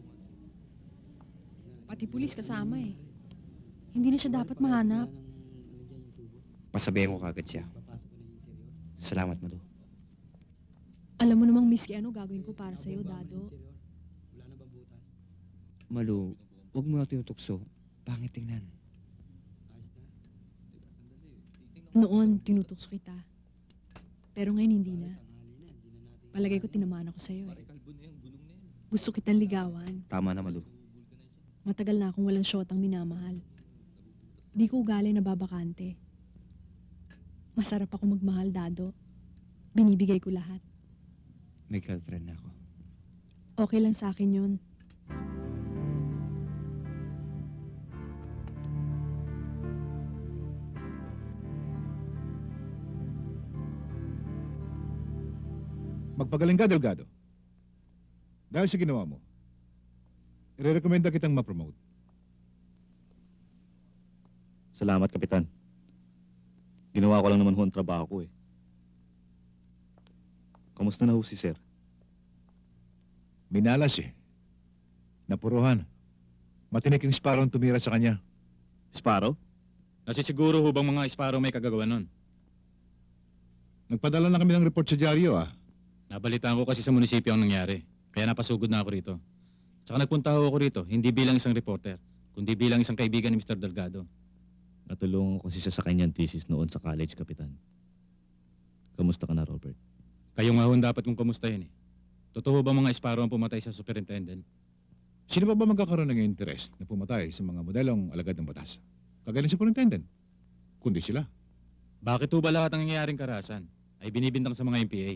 Pati pulis kasama eh. Hindi na siya dapat mahanap. Pasabihin ko kagad siya. Salamat, Malu. Alam mo namang miski ano gagawin ko para sa'yo, Dado. Malu, huwag mo na tinutukso. Pangit tingnan. Noon, tinutukso kita. Pero ngayon hindi na. Palagay ko tinamaan ako sa'yo eh. Gusto kitang ligawan. Tama na, Malu. Matagal na akong walang shotang minamahal. Di ko ugali na babakante. Masarap ako magmahal, Dado. Binibigay ko lahat. May girlfriend na ako. Okay lang sa akin yun. Magpagaling ka, Delgado. Dahil sa ginawa mo, irerekomenda kitang ma-promote. Salamat, Kapitan. Ginawa ko lang naman ho ang trabaho ko eh. Kamusta na ho si Sir? Minalas eh. Napuruhan. Matinik yung Sparrow ang tumira sa kanya. Sparrow? Nasisiguro ho bang mga Sparrow may kagagawa nun? Nagpadala na kami ng report sa dyaryo ah. Nabalitaan ko kasi sa munisipyo ang nangyari. Kaya napasugod na ako rito. Tsaka nagpunta ho ako rito, hindi bilang isang reporter, kundi bilang isang kaibigan ni Mr. Delgado. Natulungan ko kasi siya sa kanyang thesis noon sa college, Kapitan. Kamusta ka na, Robert? Kayo nga ho ang dapat kong kamustahin eh. Totoo ba mga esparo ang pumatay sa superintendent? Sino pa ba magkakaroon ng interest na pumatay sa mga modelong alagad ng batas? Kagaya ng superintendent. Kundi sila. Bakit ho ba lahat ng nangyayaring karahasan ay binibintang sa mga MPA?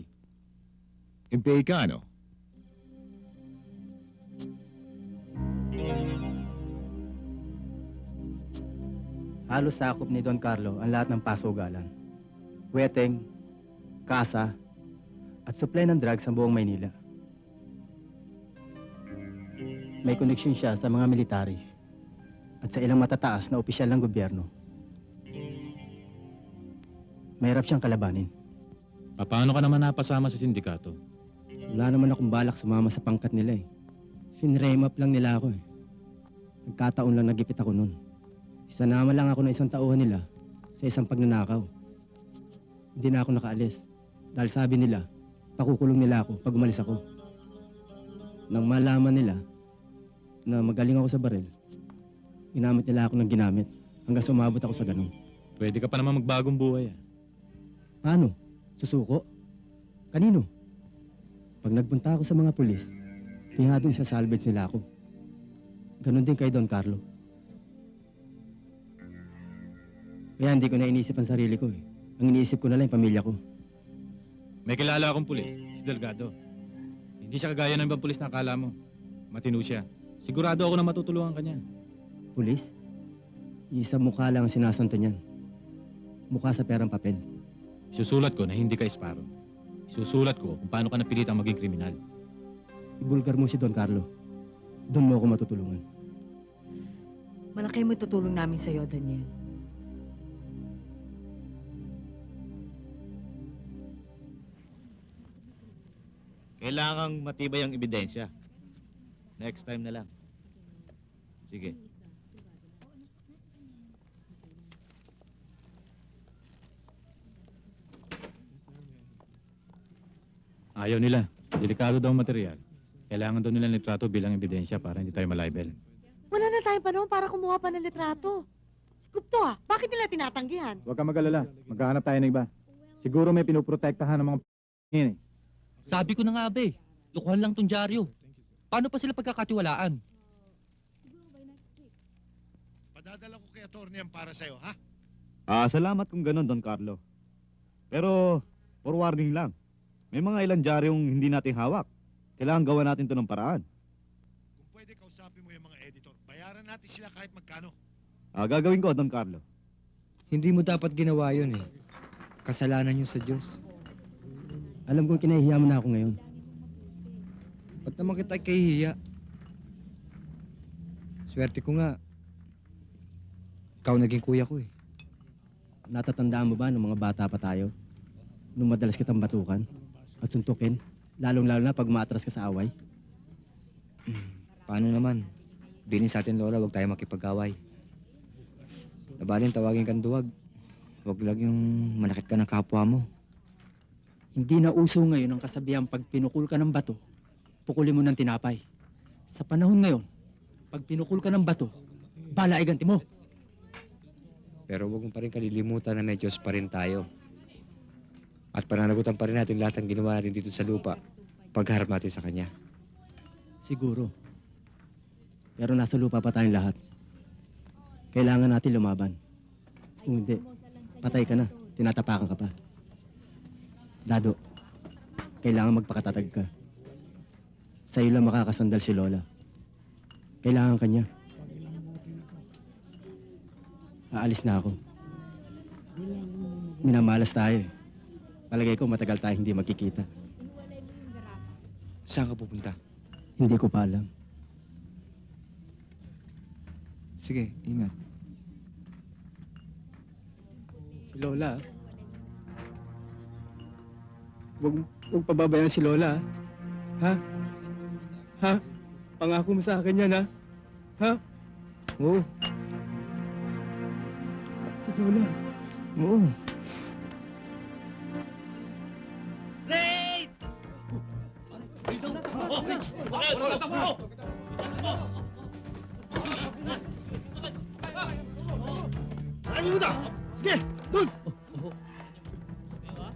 MPA ka, ano? Halos sakop ni Don Carlo ang lahat ng pasugalan. Weteng, kasa, at supply ng drugs sa buong Maynila. May koneksyon siya sa mga military at sa ilang matataas na opisyal ng gobyerno. Mahirap siyang kalabanin. Paano ka naman napasama sa sindikato? Wala naman akong balak sumama sa pangkat nila eh. Sinrame up lang nila ako eh. Nagkataon lang nagipit ako nun. Isanama lang ako ng isang tauhan nila sa isang pagnanakaw. Hindi na ako nakaalis dahil sabi nila, pakukulong nila ako pag umalis ako. Nang malaman nila na magaling ako sa baril, ginamit nila ako ng ginamit hanggang sumabot ako sa ganun. Pwede ka pa naman magbagong buhay ah. Paano? Susuko? Kanino? Pag nagpunta ako sa mga pulis, tihadong sa salvage nila ako. Ganon din kay Don Carlo. Kaya hindi ko na inisip ang sarili ko eh. Ang iniisip ko na lang yung pamilya ko. May kilala akong pulis, si Delgado. Hindi siya kagaya ng ibang pulis na akala mo. Matino siya. Sigurado ako na matutulungan ka niya. Pulis? Isang mukha lang ang sinasanto niyan. Mukha sa perang papel. Susulat ko na hindi ka esparo. Susulat ko kung paano ka napilitang maging kriminal. Ibulgar mo si Don Carlo. Doon mo ako matutulungan. Malaki mo tutulong namin sa'yo, Daniel. Kailangang matibay ang ebidensya. Next time na lang. Sige. Ayaw nila. Delikado daw ang material. Kailangan daw nila ng litrato bilang ebidensya para hindi tayo malibel. Wala na tayong panahon para kumuha pa ng litrato. Scoop to ah. Bakit nila tinatanggihan? Huwag ka mag-alala. Maghahanap tayo ng iba. Siguro may pinuprotektahan ng mga eh. Sabi ko na nga, be. Lukuhan lang tong dyaryo. Paano pa sila pagkakatiwalaan? Padadala ko kay attorney ang para sa'yo, ha? Salamat kung ganun, Don Carlo. Pero, for warning lang. May mga ilang dyaryong hindi natin hawak. Kailangan gawa natin to ng paraan. Kung pwede kausapin mo yung mga editor, bayaran natin sila kahit magkano. Gagawin ko, Don Carlo. Hindi mo dapat ginawa yun eh. Kasalanan yun sa Diyos. Alam kong kinahihiya mo na ako ngayon. Ba't naman kita kahihiya? Swerte ko nga. Ikaw naging kuya ko eh. Natatandaan mo ba nung mga bata pa tayo? Nung madalas kitang batukan at suntukin, lalong-lalo na pag umaatras ka sa away? Paano naman? Bilin sa atin, Lola, huwag tayo makipag-away. Nabalin, tawagin kang duwag. Huwag lang yung manakit ka ng kapwa mo. Hindi na uso ngayon ang kasabihang pag pinukul ka ng bato, pukulin mo ng tinapay. Sa panahon ngayon, pag pinukul ka ng bato, bala ay ganti mo. Pero huwag mo pa rin kalilimutan na may Diyos pa rin tayo. At pananagutan pa rin natin lahat ng ginawa natin dito sa lupa pagharap natin sa Kanya. Siguro. Pero nasa lupa pa tayong lahat. Kailangan natin lumaban. Kung hindi, patay ka na. Tinatapakan ka pa. Dado, kailangan magpakatatag ka. Sa'yo lang makakasandal si Lola. Kailangan ka niya. Aalis na ako. Minamalas tayo eh. Palagay ko matagal tayo hindi magkikita. Saan ka pupunta? Hindi ko pa alam. Sige, ingat. Si Lola. Huwag pababayaan si Lola. Ha? Ha? Pangako mo sa akin yan, ha? Ha? Oo. Si Lola. Oo. Ray! muna! Sige! Doon!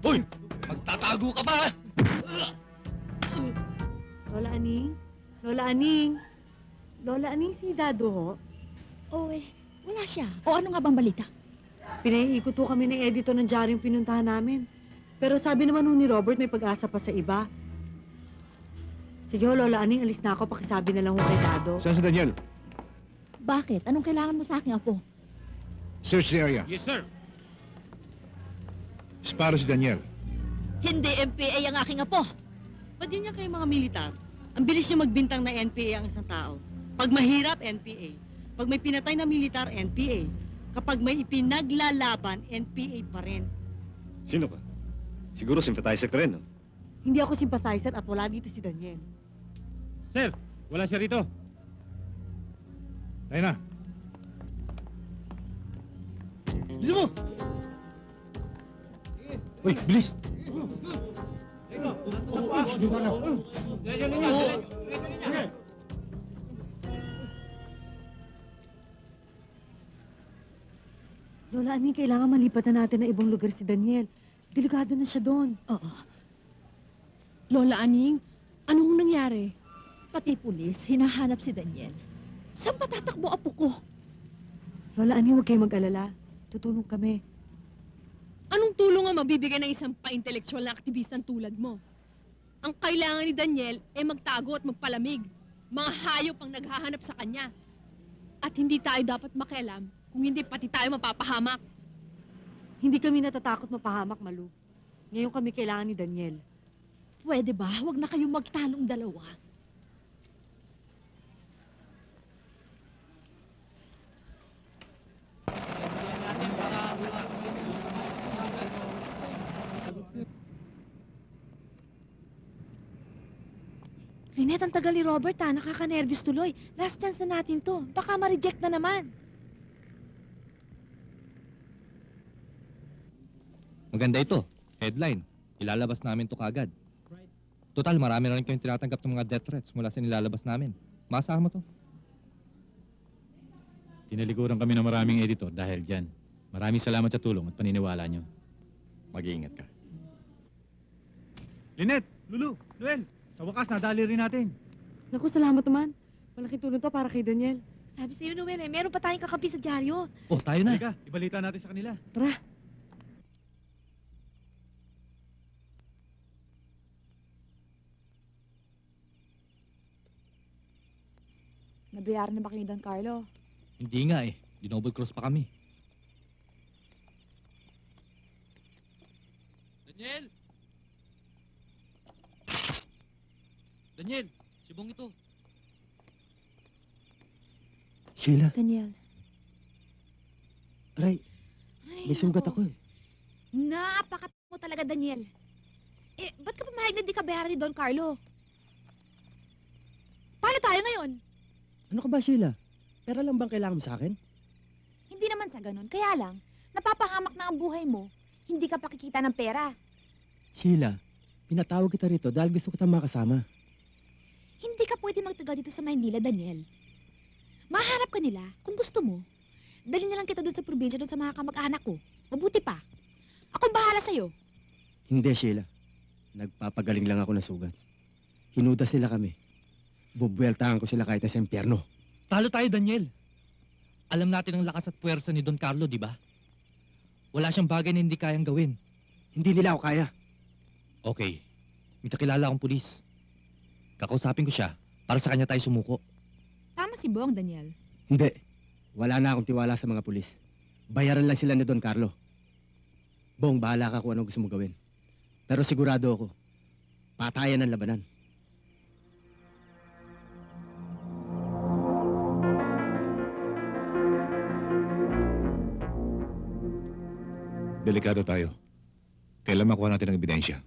Hoy! Magtatago ka ba? Lola Aning? Lola Aning? Lola Aning, si Dado ho? Oo wala siya. O ano nga bang balita? Pinaiikot ho kami ng editor ng diaryong pinuntahan namin. Pero sabi naman ho ni Robert may pag-asa pa sa iba. Sige ho, Lola Aning, alis na ako. Pakisabi na lang ho kay Dado. Saan si Daniel? Bakit? Anong kailangan mo sa akin, Apo? Search the area. Yes, sir. Disparo si Daniel. Hindi MPA ang aking apo. Ba't yun niya kayo mga militar? Ang bilis niyo magbintang na NPA ang isang tao. Pag mahirap, NPA. Pag may pinatay na militar, NPA. Kapag may ipinaglalaban, NPA pa rin. Sino ka? Siguro sympathizer ka rin, no? Hindi ako sympathizer at wala dito si Daniel. Sir, wala siya rito. Tayo na. Bilis mo! Uy, bilis! Lola Aning, kailangan malipatan natin na ibang lugar si Daniel. Delikado na siya doon. Oo. Lola Aning, anong nangyari? Pati pulis, hinahanap si Daniel. Saan pa tatakbo apo ko? Lola Aning, huwag kayo mag-alala. Tutulong kami. Anong tulong ang mabibigay ng isang pa-intelektual na aktibisan tulad mo? Ang kailangan ni Daniel ay magtago at magpalamig. Mga hayop ang naghahanap sa kanya. At hindi tayo dapat makialam kung hindi pati tayo mapapahamak. Hindi kami natatakot mapahamak, Malu. Ngayon kami kailangan ni Daniel. Pwede ba? Huwag na kayong magtalong dalawa. Lynette, ang tagal ni Robert nakaka-nervous tuloy. Last chance na natin to. Baka ma-reject na naman. Maganda ito. Headline. Ilalabas namin to kagad. Total, marami na rin kayong tinatanggap ng mga death threats mula sa nilalabas namin. Maasahan mo to. Tinalikuran kami ng maraming editor dahil dyan. Maraming salamat sa tulong at paniniwala nyo. Mag-iingat ka. Lynette, Lulu, Noel, sa wakas nadali rin natin. Naku, salamat naman. Malaking tulong to para kay Daniel. Sabi sa'yo, Noel, meron pa tayong kakampi sa dyaryo. Oh, tayo na. Halika, ibalita natin sa kanila. Tara. Nabayaran na ba kayo, Don Carlo? Hindi nga eh. Dinoble cross pa kami. Daniel! Daniel! Sibong ito. Sheila, Daniel. aray, may sugat ako eh. Napakatak mo talaga, Daniel. Eh, ba't ka pumayag na di ka bayaran ni Don Carlo? Paano tayo ngayon? Ano ka ba, Sheila? Pera lang bang kailangan mo sa akin? Hindi naman sa ganun. Kaya lang, napapahamak na ang buhay mo. Hindi ka pakikita ng pera. Sheila, pinatawag kita rito dahil gusto kitang makasama. Hindi ka pwede magtagal dito sa Maynila, Daniel. Mahanap ka nila kung gusto mo. Dali na lang kita doon sa probinsya, doon sa mga kamag-anak ko. Mabuti pa. Akong bahala sa'yo. Hindi, Sheila. Nagpapagaling lang ako ng sugat. Hinudas nila kami. Bubueltahan ko sila kahit na sa impyerno. Talo tayo, Daniel. Alam natin ang lakas at puwersa ni Don Carlo, di ba? Wala siyang bagay na hindi kayang gawin. Hindi nila ako kaya. Okay. May kakilala akong pulis. Kakausapin ko siya para sa kanya tayo sumuko. Tama si Bong, Daniel. Hindi. Wala na akong tiwala sa mga pulis. Bayaran lang sila ni Don Carlo. Bong, bahala ka kung anong gusto mo gawin. Pero sigurado ako, patayan ang labanan. Delikado tayo. Kailan makuha natin ang ebidensya?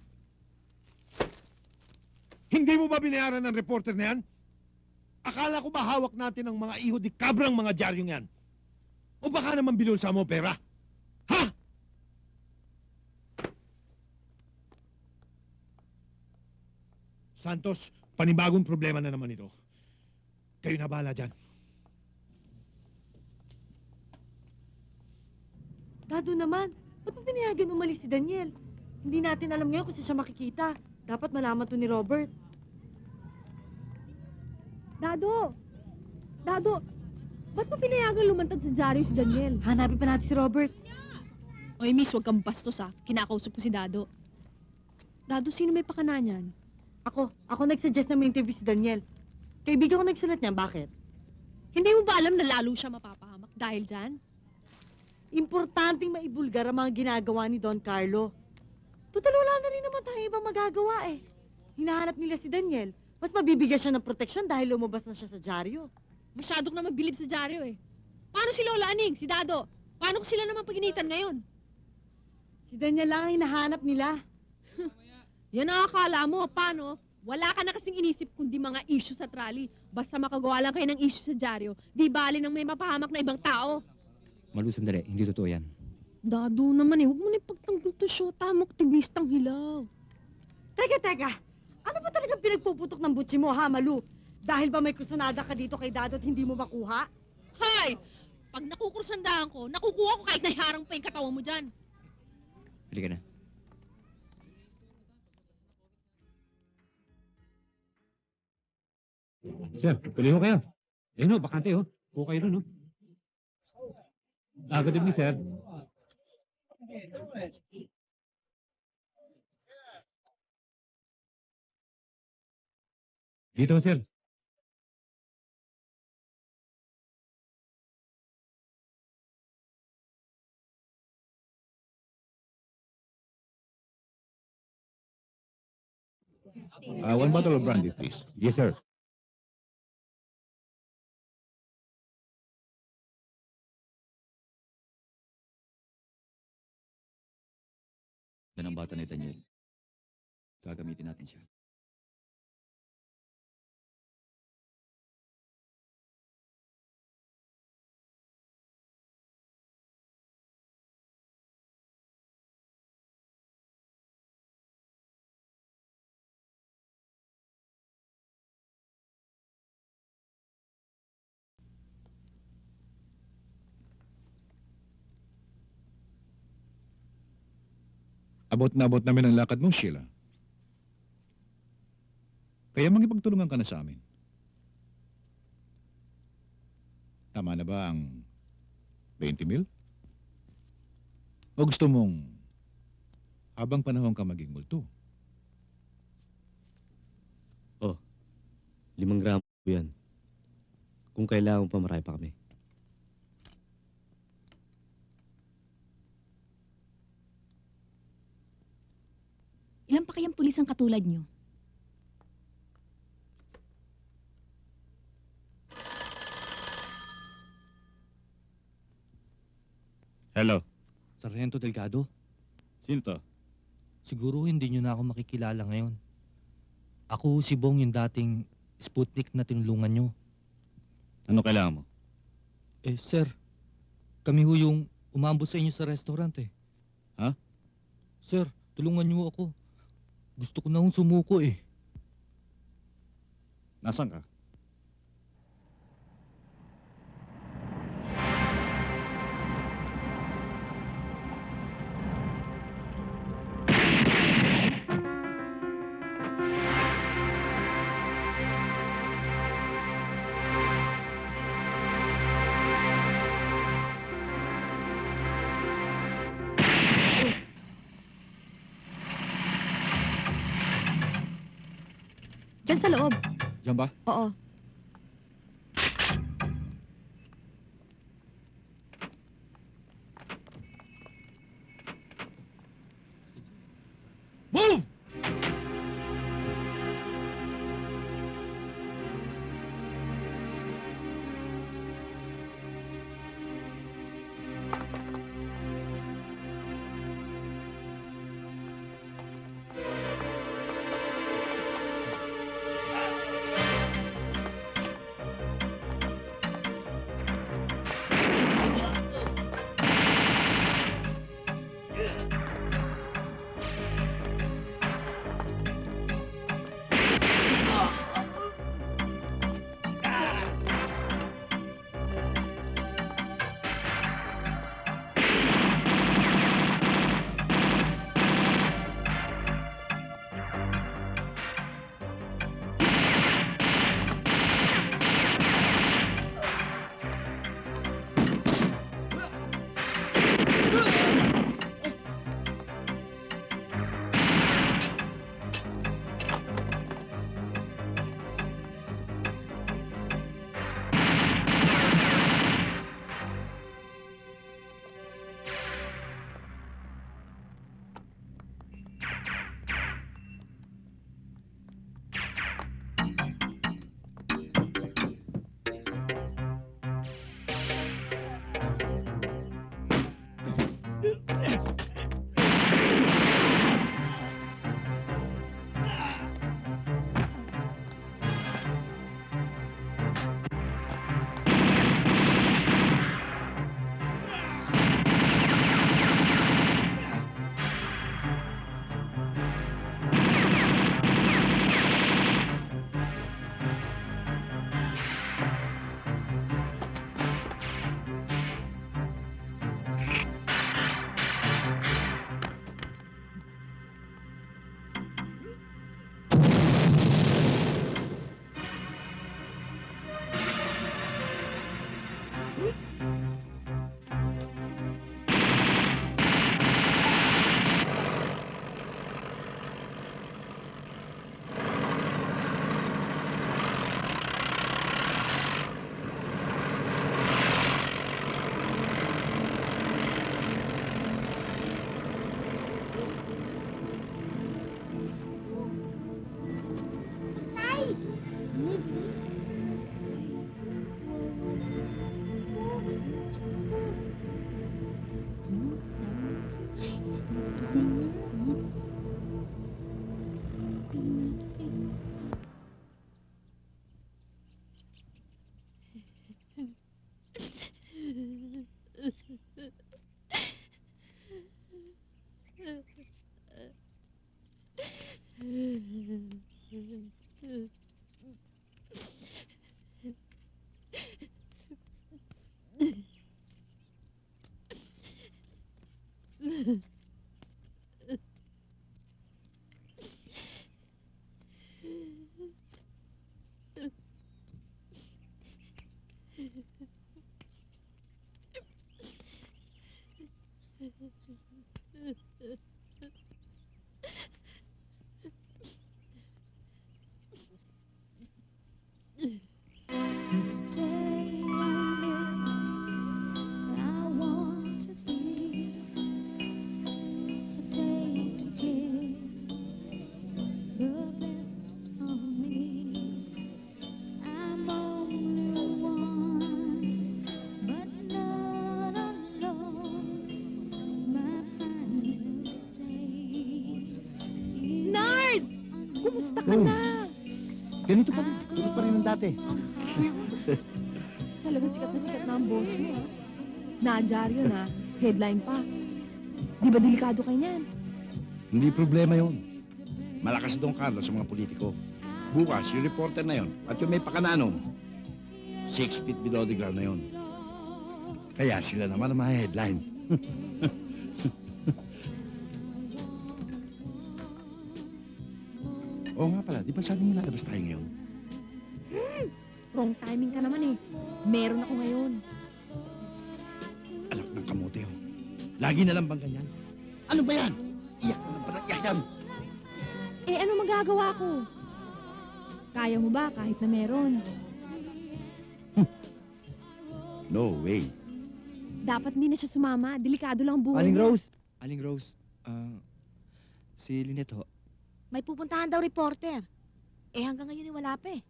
Hindi mo ba binayaran ng reporter na yan? Akala ko ba hawak natin ang mga iho di kabrang mga dyaryong yan? O baka naman binulsa mo pera? Ha? Santos, panibagong problema na naman ito. Kayo na bahala dyan. Dado naman, ba't mo pinayagan umalis si Daniel? Hindi natin alam ngayon kung saan siya makikita. Dapat malaman to ni Robert. Dado! Dado! Ba't mo pinayagan lumantad sa dyaryo si Daniel? Hanapin pa natin si Robert. Oy, miss, huwag kang bastos ha. Kinakausap ko si Dado. Dado, sino may pakana niyan? Ako nagsuggest na may interview si Daniel. Kaibigan ko nagsulat niya, bakit? Hindi mo ba alam na lalo siya mapapahamak dahil dyan? Importanteng maibulgar ang mga ginagawa ni Don Carlo. Total, wala na rin naman tayo ibang magagawa eh. Hinahanap nila si Daniel. Mas mabibigyan siya ng proteksyon dahil lumabas na siya sa dyaryo. Masyadong na mabilib sa dyaryo eh. Paano si Lola Aning, si Dado? Paano ko sila naman paginitan ngayon? Si Daniel lang ang hinahanap nila. Yan ang akala mo, paano? Wala ka na kasing inisip kundi mga issue sa trolley. Basta makagawa lang kayo ng issue sa dyaryo, di bali nang may mapahamak na ibang tao. Malu, sandali. Hindi totoo yan. Dado naman eh, huwag mo na ipagtanggol to show. Tamang aktivistang hilaw. Teka. Ano ba talagang pinagpuputok ng butsi mo, ha, Malu? Dahil ba may kusunada ka dito kay Dado at hindi mo makuha? Hay! Pag nakukursandahan ko, nakukuha ko kahit nahiharang pa yung katawan mo dyan. Halika na. Sir, tuloy ho kayo. Ayun ho, bakante ho. Ho kayo nun ho. Good evening, sir. Dito, sir. One bottle of brandy, please. Yes, sir. Yan ang bata ni Daniel. Gagamitin natin siya. Abot na abot namin ang lakad mo, Sheila. Kaya magipagtulungan ka na sa amin. Tama na ba ang 20 mil? O gusto mong habang panahon ka maging multo? Oh, 5 gramo yan. Kung kailangan pa, marami pa kami. Ilan pa kayang pulis ang katulad nyo? Hello. Sargento Delgado? Sino to? Siguro hindi nyo na ako makikilala ngayon. Ako si Bong, yung dating Sputnik na tinulungan nyo. Ano kailangan mo? Sir, kami ho yung umambos sa inyo sa restaurant eh. Ha? Sir, tulungan nyo ako. Gusto ko na hong sumuko eh. Nasaan ka? Diyan sa loob. Diyan ba? Oo. Move! Nard! Kumusta ka na? Ganito pa rin. Ganito pa rin ng dati. Talaga sikat na ang boss mo. Na-dyaryo na. Headline pa. Di ba delikado kayo niyan? Hindi problema yon. Malakas Don Carlos sa mga politiko. Bukas, yung reporter na yon at yung may pakananon, 6 feet below the ground na yon. Kaya sila naman ang mga headline. Oo nga pala, di ba sabi mo lalabas tayo ngayon? Wrong timing ka naman eh. Meron ako ngayon. Anak ng kamote, oh. Lagi na lang bang ganyan? Ano ba yan? Iyak na ba? Iyak yan! Eh, ano magagawa ko? Kaya mo ba kahit na meron? No way. Dapat hindi na siya sumama. Delikado lang ang buhay Aling niya. Rose. Aling Rose. Si Lynette ho. May pupuntahan daw reporter. Eh hanggang ngayon wala pa eh.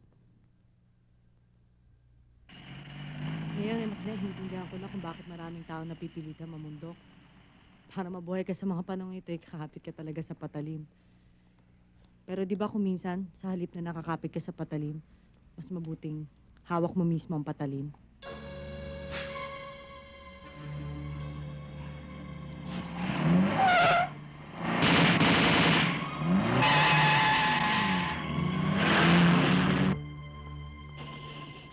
Ngayon, mas naiintindihan ko na kung bakit maraming tao napipilitan mamundok. Para mabuhay ka sa mga panahon ito, kakapit ka talaga sa patalim. Pero di ba kung minsan, sa halip na nakakapit ka sa patalim, mas mabuting hawak mo mismo ang patalim?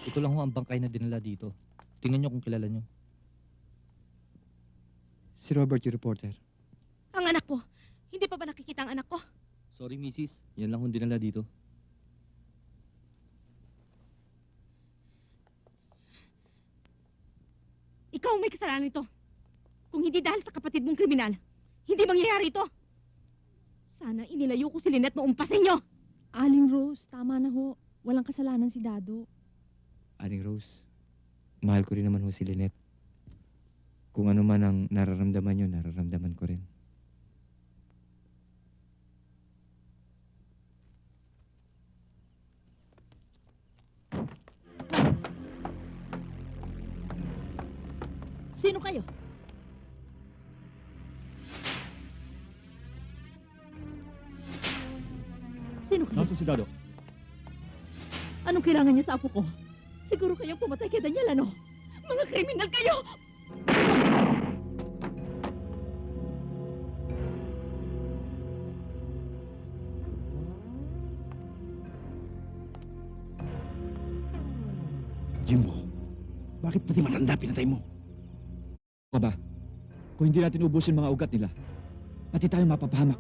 Ito lang ho ang bangkay na dinala dito. Tingnan nyo kung kilala nyo. Si Robert, yung reporter. Ang anak ko. Hindi pa ba nakikita ang anak ko? Sorry, misis. Yan lang ho dinala dito. Ikaw ang may kasalanan nito. Kung hindi dahil sa kapatid mong kriminal, hindi mangyayari ito. Sana inilayo ko si Lynette noong pa sa inyo. Aling Rose, tama na ho. Walang kasalanan si Dado. Aling Rose, mahal ko rin naman ho si Lynette. Kung ano man ang nararamdaman nyo, nararamdaman ko rin. Sino kayo? Sino kayo? Nasaan si Dado? Anong kailangan niya sa apo ko? Siguro kayong pumatay kay Daniel, ano? Mga kriminal kayo! Jimbo, bakit pati matanda pinatay mo? O ba? Kung hindi natin ubusin mga ugat nila, pati tayo mapapahamak.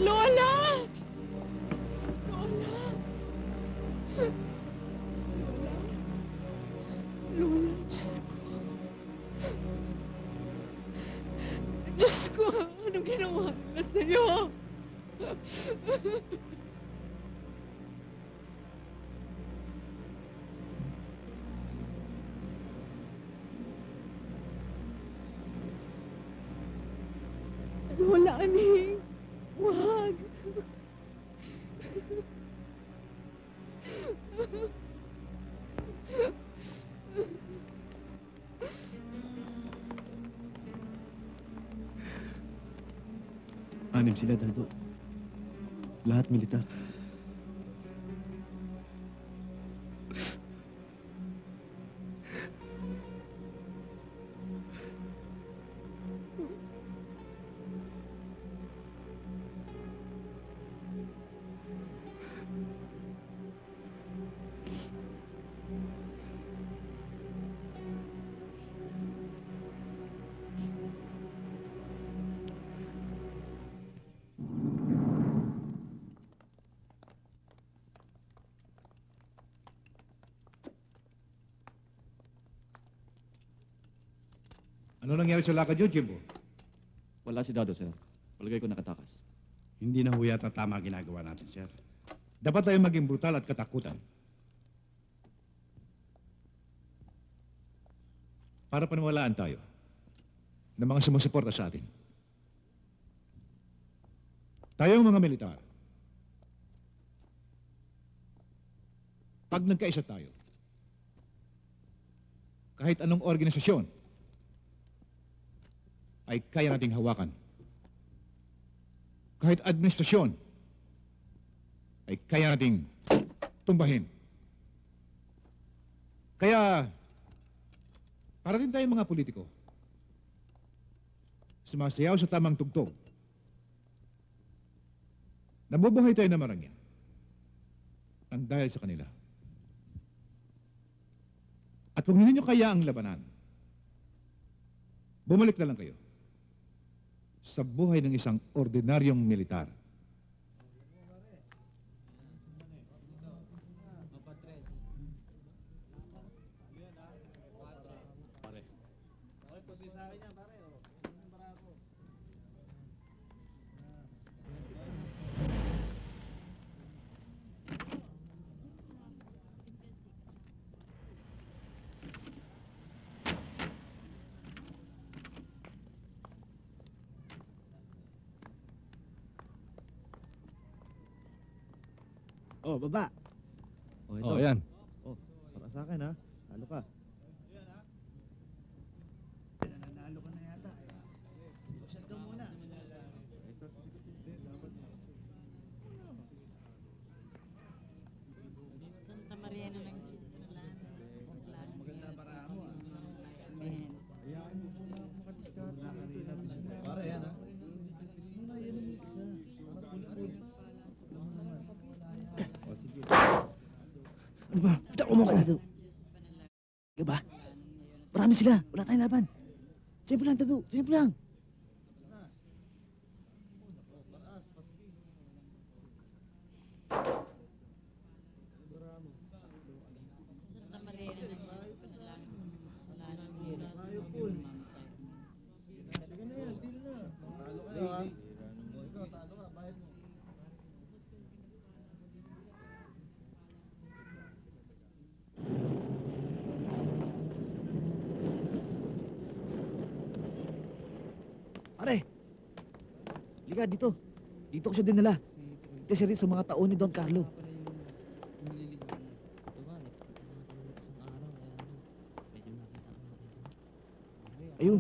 Lola! Lola! Lola, Diyos ko! Anong ginawa nila sa'yo? Lola, aning! Wag! Anim sila, Dado. Lahat militar. Ano nangyari sa lakad yun, Jimbo? Wala si Dado, sir. Palagay ko nakatakas. Hindi na ho yata tama ang ginagawa natin, sir. Dapat tayo maging brutal at katakutan. Para paniwalaan tayo ng mga sumusuporta sa atin. Tayong mga militar, pag nagkaisa tayo, kahit anong organisasyon, ay kaya nating hawakan. Kahit administrasyon, ay kaya nating tumbahin. Kaya, para rin tayong mga politiko, sumasayaw sa tamang tugtog. Nabubuhay tayo na marangya. Ang dahil sa kanila. At kung hindi nyo kaya ang labanan, bumalik na lang kayo sa buhay ng isang ordinaryong militar. Oh, baba. Oh, ayan. Oh, para sa akin ha. Talo ka. Nanalo ka na yata. Shot ka muna. Santa Maria na ng Diyos na Maganda para mo. Hayaan mo muna ako makadiskarte. Para yan ha. Muna yan ang isa. Para pulpul. O sige. Ano ba? Kita ko mo ka na to. Diba? Marami sila. Wala tayong laban. Siyempre lang, Tado. Siyempre lang. Santa Maria na ng Diyos na Ayaw, Paul. Sige na yan. Deal na. Talo kayo ha. Ikaw, talo ka. Bayad mo. Pare! Liga, dito. Dito ko siya dinala. Ito siya rin sa mga taon ni Don Carlo. Ayun.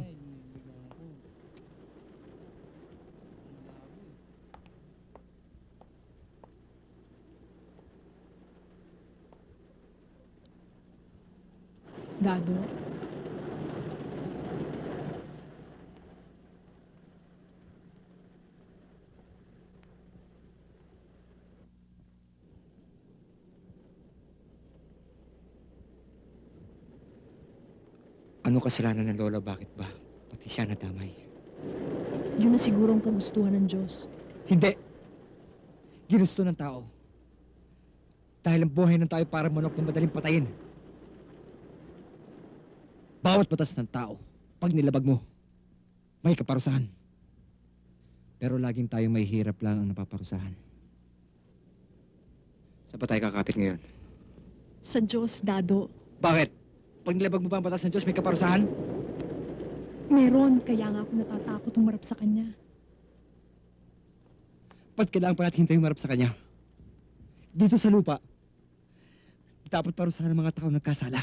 Dado? Ano kasalanan ng lola? Bakit ba? Pati siya nadamay. Yun na siguro ang kagustuhan ng Diyos. Hindi. Ginusto ng tao. Dahil ang buhay ng tayo para manok na madaling patayin. Bawat batas ng tao, pag nilabag mo, may kaparusahan. Pero laging tayo may hirap lang ang napaparusahan. Saan ba tayo kakapit ngayon? Sa Diyos, Dado. Bakit? Pag nilabag mo ba ang batas ng Diyos, may kaparusahan? Meron, kaya nga ako natatakot humarap sa Kanya. Ba't kailangan pa natin hintayin humarap sa Kanya? Dito sa lupa, dapat parusahan ng mga tao nagkasala.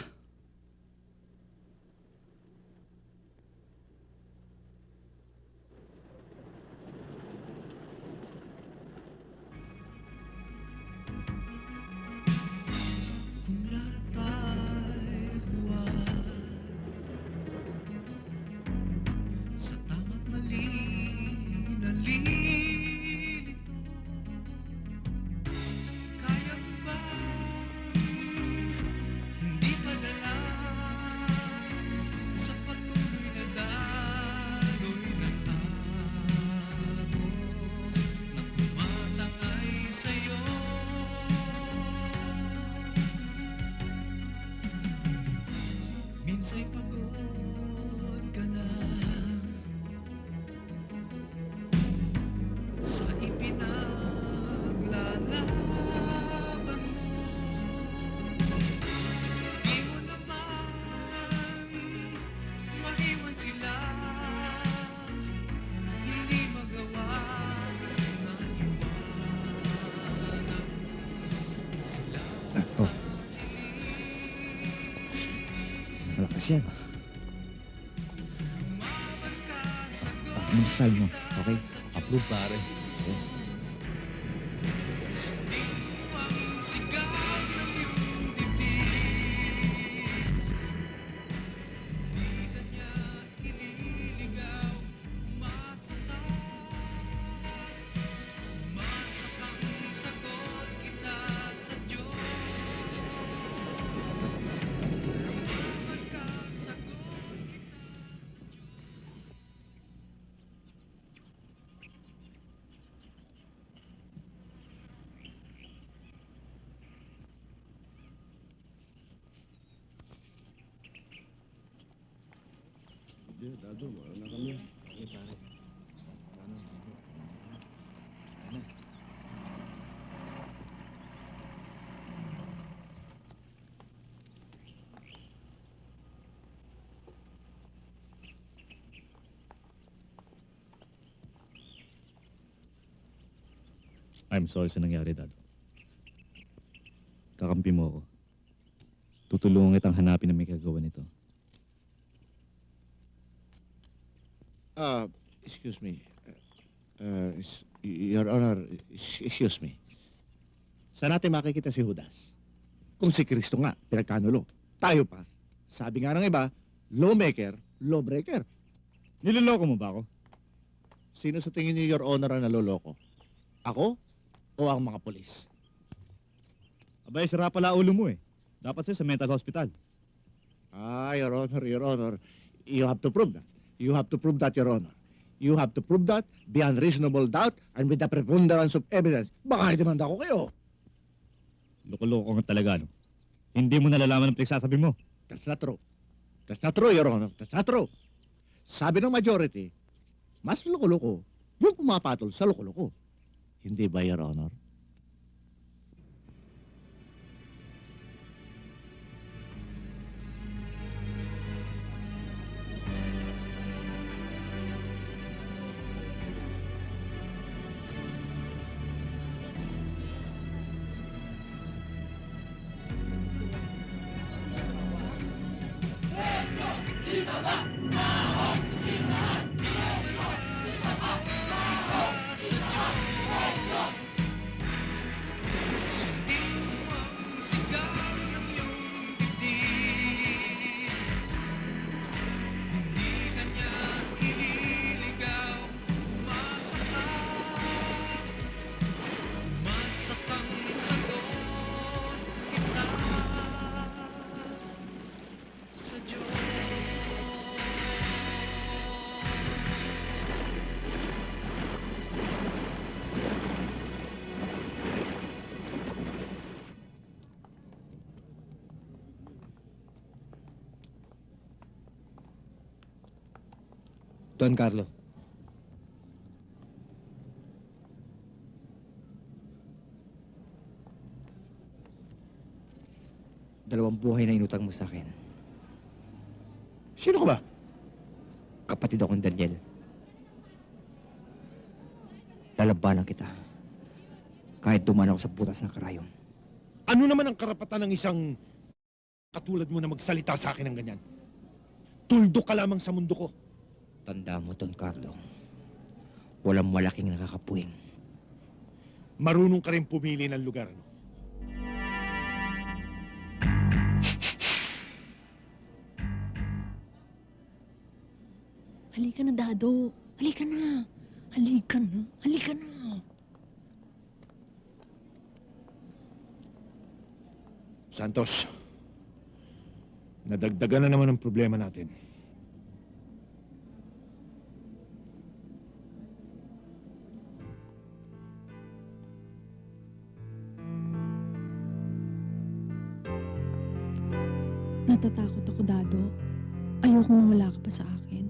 Sa tama't mali nalilito. Kaya mo ba hindi padala yan. Ano masasabi mo? Okay? Approve, pare. Okay. Dado, wala na kami. Sige, pare. I'm sorry sa nangyari, Dad. Kakampi mo ako. Tutulungan kitang hanapin na may kagawa nito. Excuse me. Your Honor, excuse me. Saan natin makikita si Judas? Kung si Kristo nga, pinagkanulo. Tayo pa. Sabi nga ng iba, lawmaker, lawbreaker. Niloloko mo ba ako? Sino sa tingin niyo, Your Honor, ang naloloko? Ako o ang mga polis? Abay, sira pala ulo mo eh. Dapat sa mental hospital. Your Honor, you have to prove that. You have to prove that, Your Honor. You have to prove that beyond reasonable doubt and with the preponderance of evidence. Baka demanda ko kayo. Loko-loko ka talaga, no? Hindi mo nalalaman ang pinagsasabi mo. That's not true. That's not true, Your Honor. That's not true. Sabi ng majority, mas loko-loko yung pumapatol sa loko-loko. Hindi ba, Your Honor? Don Carlo. Dalawang buhay na inutang mo sa akin. Sino ka ba? Kapatid akong Daniel. Lalabanan kita. Kahit duman ako sa butas ng karayon. Ano naman ang karapatan ng isang katulad mo na magsalita sa akin ng ganyan? Tuldo ka lamang sa mundo ko. Tanda mo, Don Carlo. Walang malaking nakakapuwing. Marunong ka rin pumili ng lugar, no? Halika na, Dado. Halika na. Halika na. Halika na. Santos, nadagdagan na naman ang problema natin. Natatakot ako, Dado. Ayoko mawala ka pa sa akin.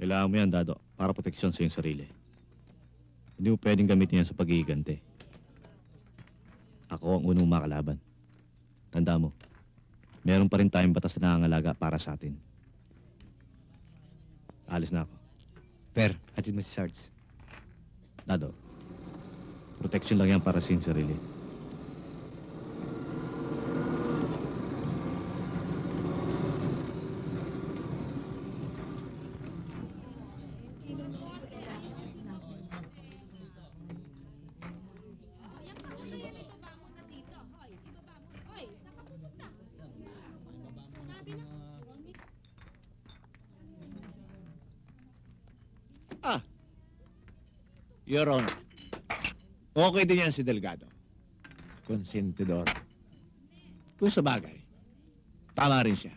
Kailangan mo yan, Dado, para proteksyon sa iyong sarili. Hindi mo pwedeng gamitin yan sa pagigigante. Ako ang unang makalaban. Tanda mo, meron pa rin tayong batas na nangangalaga para sa atin. Alis na ako. Per, hatid mo si Sarge. Dado, proteksyon lang yan para sa iyong sarili. Your Honor, okay din yan si Delgado. Konsentidor. Kung sa bagay, tama rin siya.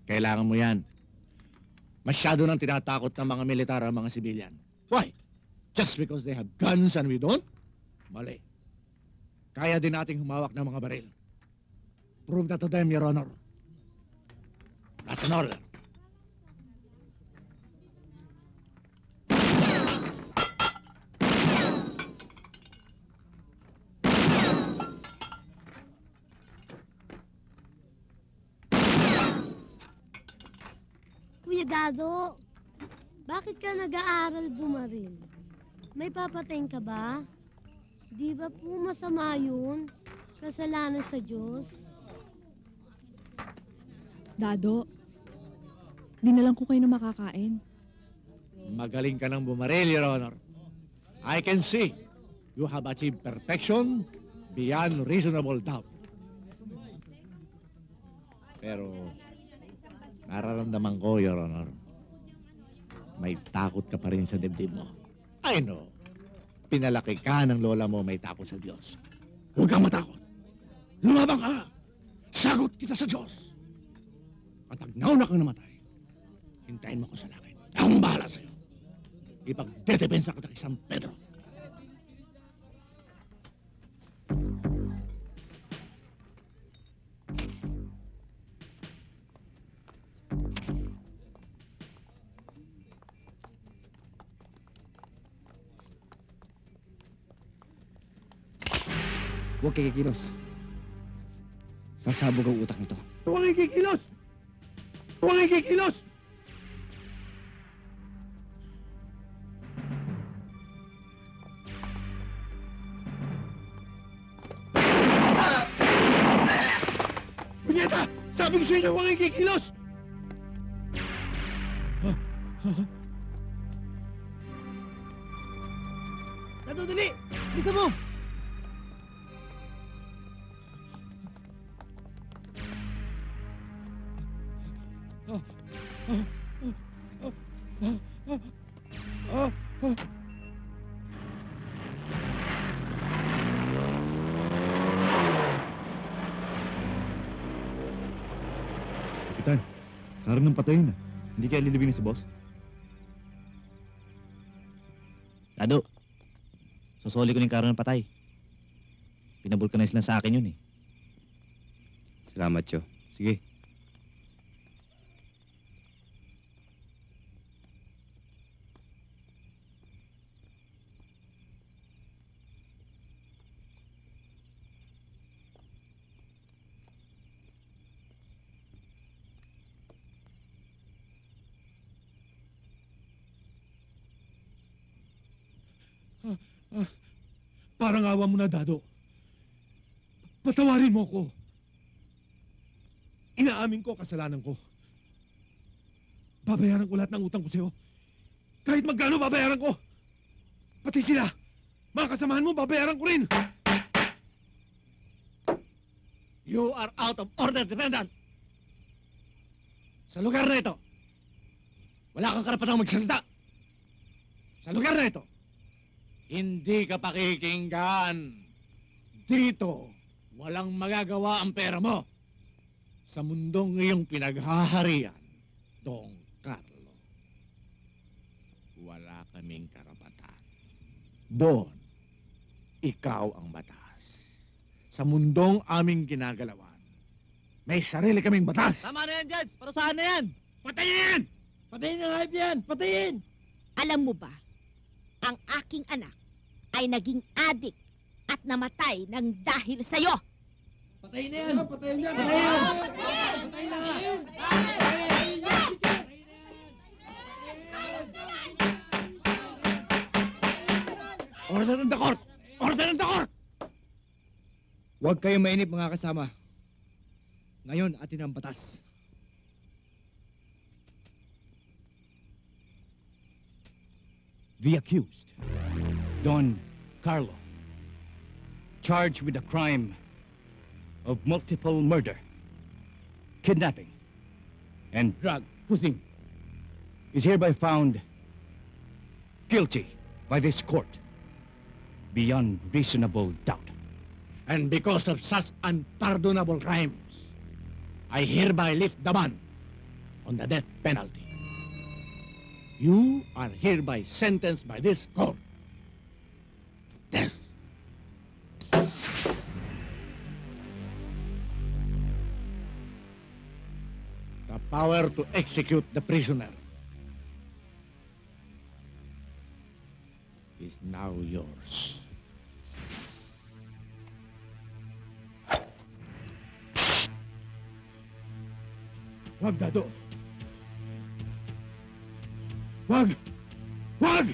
Kailangan mo yan. Masyado nang tinatakot ng mga militar ang mga sibilyan. Why? Just because they have guns and we don't? Mali. Kaya din nating humawak ng mga baril. Prove that to them, Your Honor. That's an order. Kuya Dado, bakit ka nag-aaral bumaril? May papatayin ka ba? Di ba po masama yun? Kasalanan sa Diyos? Dado, di na lang ko kayo na makakain. Magaling ka ng bumaril, Your Honor. I can see you have achieved perfection beyond reasonable doubt. Pero nararamdaman ko, Your Honor, may takot ka pa rin sa dibdib mo. I know. Pinalaki ka ng lola mo may takot sa Diyos. Huwag kang matakot. Lumabang ka! Sagot kita sa Diyos! At pag nauna kang namatay, hintayin mo ko sa langit. Akong bahala sa'yo. Ipagdedepensa kita kay San Pedro. Huwag kikilos. Sasabog ang utak nito. Huwag ikikilos! Huwag ikikilos! Punyeta! Sabi ko sa inyo, huwag ikikilos! Dado, dali! Bisa mo! Kapitan, karoon ng patayin na. Hindi kaya lilibingin si boss? Dado, susuli ko ng karoon ng patay. Pinabulkanize lang sa akin yun eh. Salamat, Cho. Sige. Parang awa mo na, Dado. Patawarin mo ko. Inaamin ko kasalanan ko. Babayaran ko lahat ng utang ko sa'yo. Kahit magkano, babayaran ko. Pati sila. Mga kasamahan mo, babayaran ko rin. You are out of order, defendant! Sa lugar na ito, wala kang karapatang magsalita. Sa lugar na ito, hindi ka pakikinggan. Dito, walang magagawa ang pera mo. Sa mundong iyong pinaghaharian, Don Carlo, wala kaming karapatan. Doon, ikaw ang batas. Sa mundong aming ginagalawan, may sarili kaming batas. Tama na yan, Judge! Parusahan na yan! Patayin na yan! Patayin na hype yan! Patayin! Alam mo ba, ang aking anak ay naging adik at namatay ng dahil sa'yo. Patayin na yan! Patayin yan! Patayin na yan! Order ng the court! Order ng the court! Huwag kayong mainip mga kasama. Ngayon, atin ang batas. The accused, Don Carlo, charged with the crime of multiple murder, kidnapping, and drug pushing, is hereby found guilty by this court beyond reasonable doubt. And because of such unpardonable crimes, I hereby lift the ban on the death penalty. You are hereby sentenced by this court to death. The power to execute the prisoner is now yours. Wag, Dado. Wag! Wag!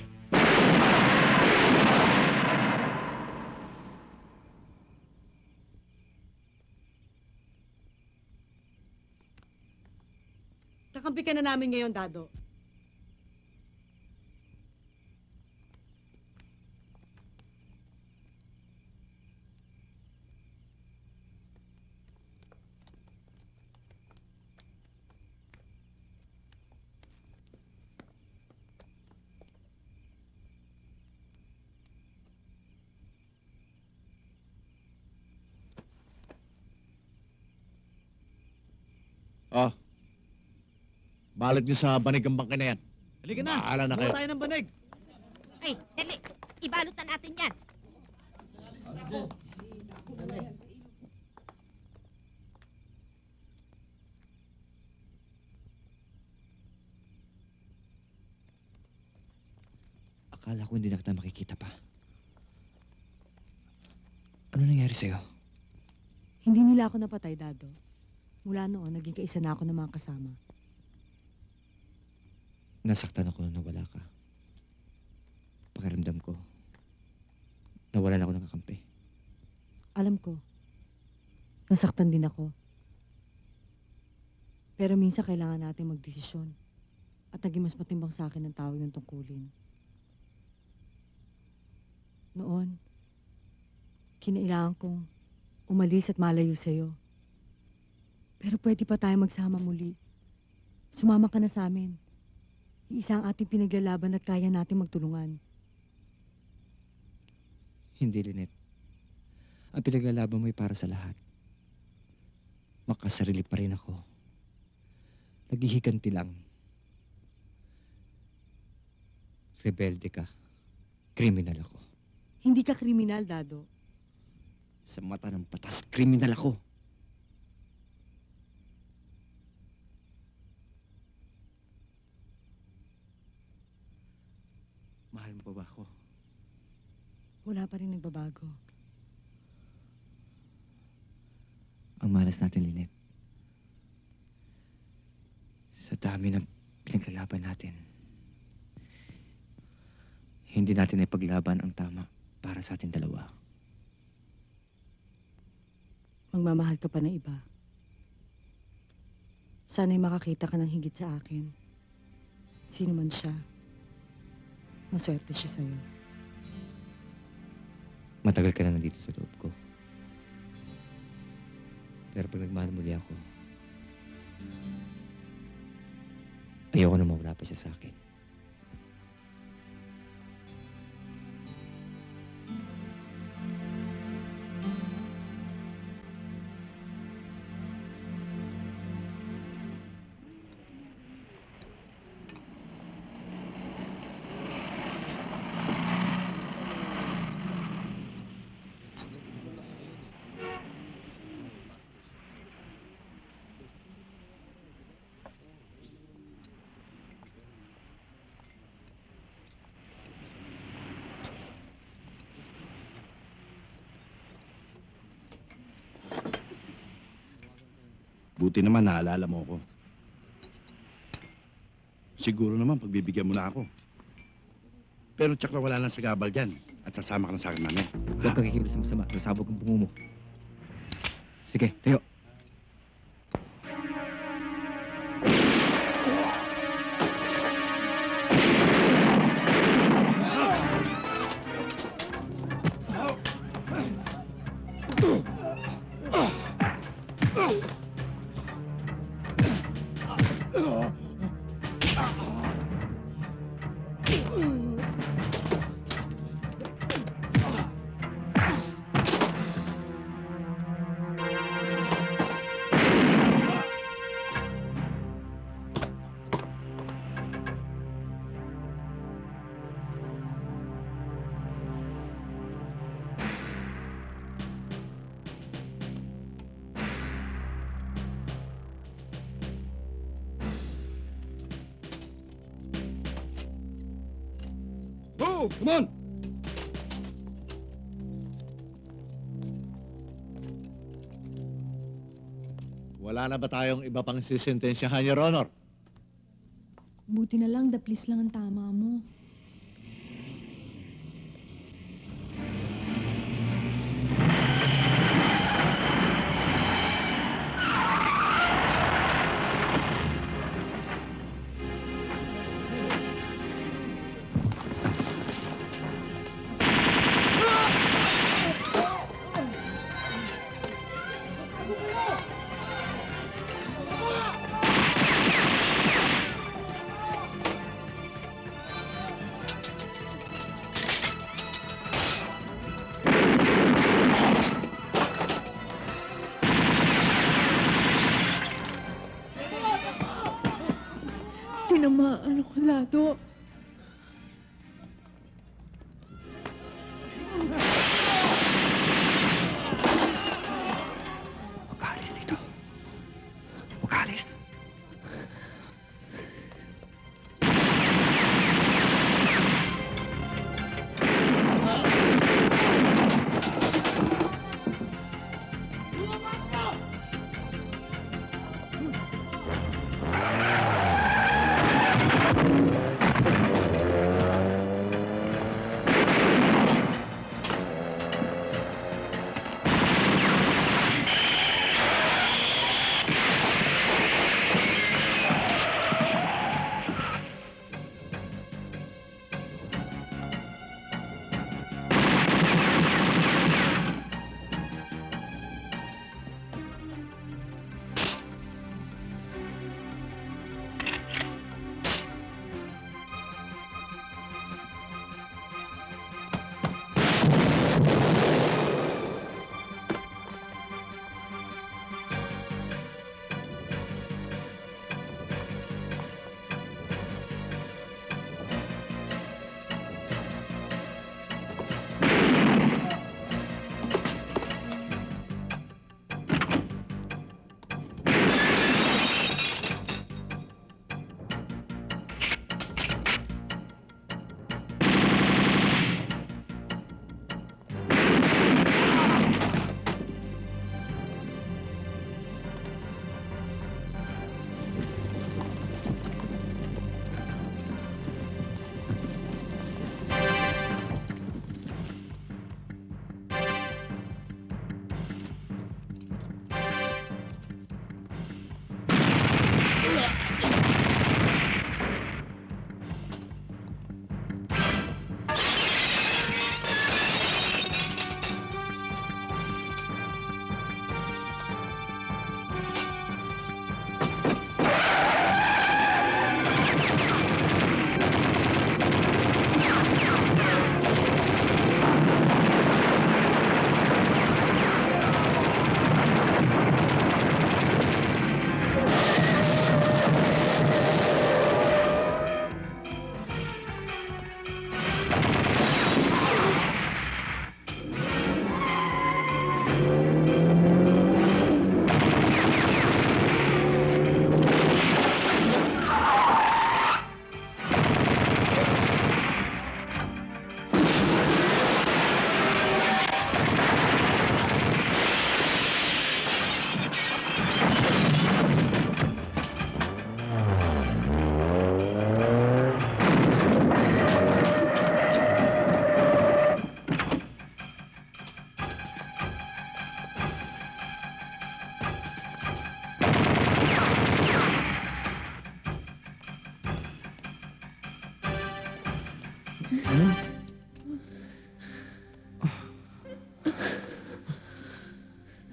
Kakampi ka na namin ngayon, Dado. Oh. Balot niyo sa banig ang bangka na yan. Halika na! Bahala na kayo. Buka tayo ng banig! Ay, dali! Ibalot na natin yan. Akala ko hindi na kita makikita pa. Ano nangyari sa'yo? Hindi nila ako napatay, Dado. Mula noon, naging kaisa na ako ng mga kasama. Nasaktan ako nung nawala ka. Pakiramdam ko, nawalan ako ng kakampi. Alam ko, nasaktan din ako. Pero minsan kailangan natin magdesisyon. At naging mas matimbang sa akin ang tawag ng tungkulin. Noon, kinailangan kong umalis at malayo sa'yo. Pero pwede pa tayo magsama muli. Sumama ka na sa amin. Iisa ang ating pinaglalaban at kaya natin magtulungan. Hindi, Lynette. Ang pinaglalaban mo ay para sa lahat. Makasarili pa rin ako. Naghihiganti lang. Rebelde ka. Kriminal ako. Hindi ka kriminal, Dado. Sa mata ng batas, kriminal ako. Mahal mo pa ba ako? Wala pa rin nagbabago. Ang malas natin, Lynette. Sa dami ng pinaglalaban natin, hindi natin ay paglaban ang tama para sa ating dalawa. Magmamahal ka pa ng iba. Sana'y makakita ka ng higit sa akin. Sino man siya, maswerte siya sa'yo. Matagal ka na nandito sa loob ko. Pero pag nagmahal muli ako, ayoko na mawala pa siya sa akin. Buti naman naalala mo ako. Siguro naman pagbibigyan mo na ako. Pero tsak na wala lang sa gabal dyan. At sasama ka na sa akin namin. Huwag kang kikilos sa masama. Nasabog ang bungo mo. Sige, tayo. Go! Come on! Wala na ba tayong iba pang sisentensyahan, Your Honor? Buti na lang, daplis lang ang tama mo. Tinamaan ako, Lado. Wakalis dito. Wakalis.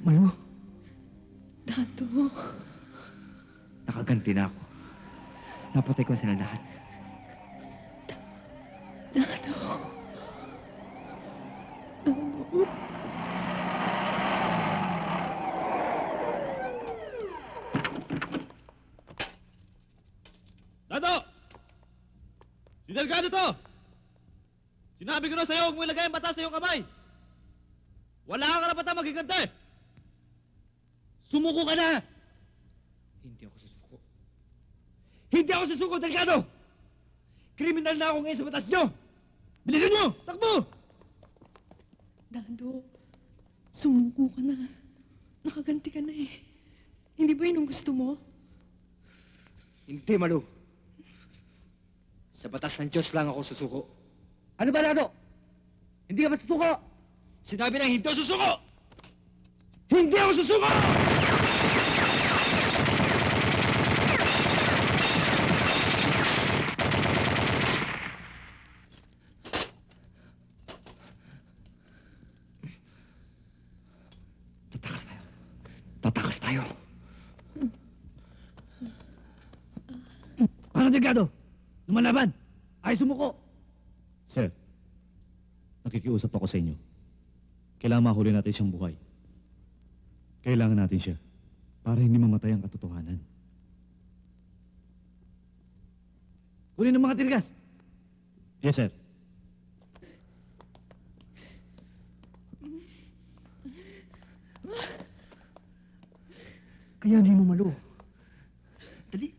Mayo, Dado. nakaganti na ako. Napatay ko sila lahat. Dado. Dado! Si Delgado to! Sinabi ko na sa'yo, huwag mo ilagay ang batas sa iyong kamay! Wala kang karapatan magigante! Sumuko ka na! Hindi ako susuko. Hindi ako susuko, Delgado! Kriminal na ako ngayon sa batas nyo! Bilisan nyo! Takbo! Dado, sumuko ka na. Nakaganti ka na eh. Hindi ba yun ang gusto mo? Hindi, Malu. Sa batas ng Diyos lang ako susuko. Ano ba, Dado? Hindi ka ba susuko? Sinabi lang hindi ako susuko! Hindi ako susuko! Tatakas tayo. Paano, Delgado? Lumalaban? Ay, sumuko. Sir, nakikiusap ako sa inyo. Kailangan mahuli natin siyang buhay. Kailangan natin siya para hindi mamatay ang katotohanan. Kunin ang mga tirgas. Yes, sir. Kaya hindi mo Malu. Dali.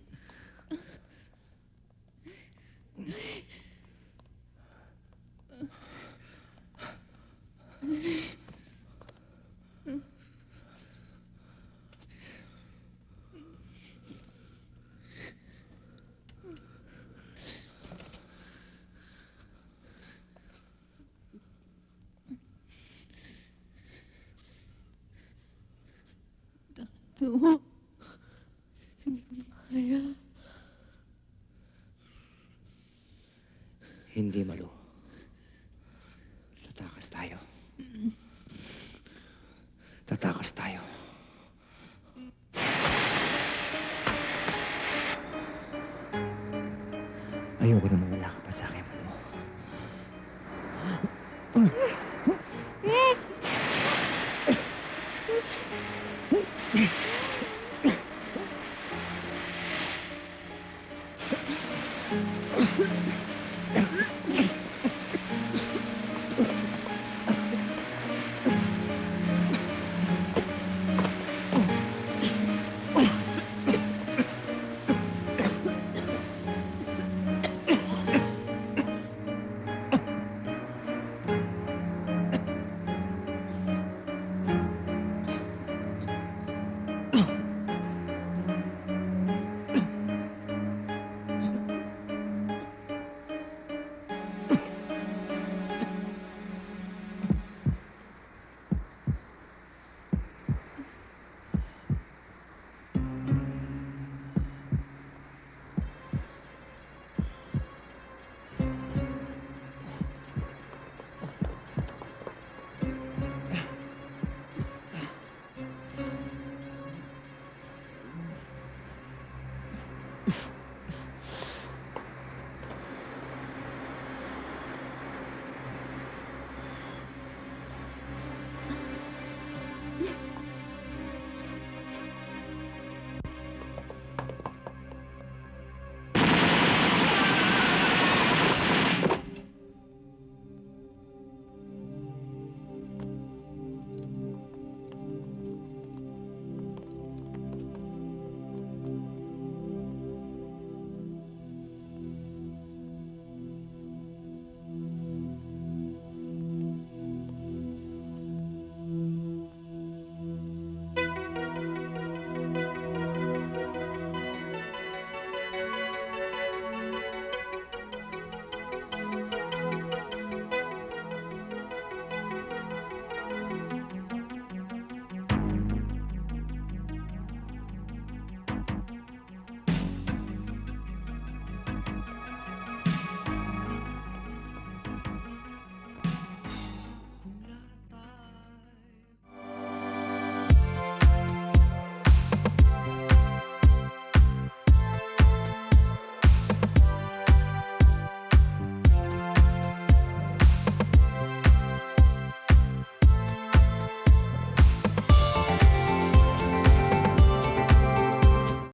Dado, hindi ko na kaya. Hindi, Malu. Tatakas tayo. Tatakas tayo. Ayoko na mawala ka pa sa akin, Malu. Yeah.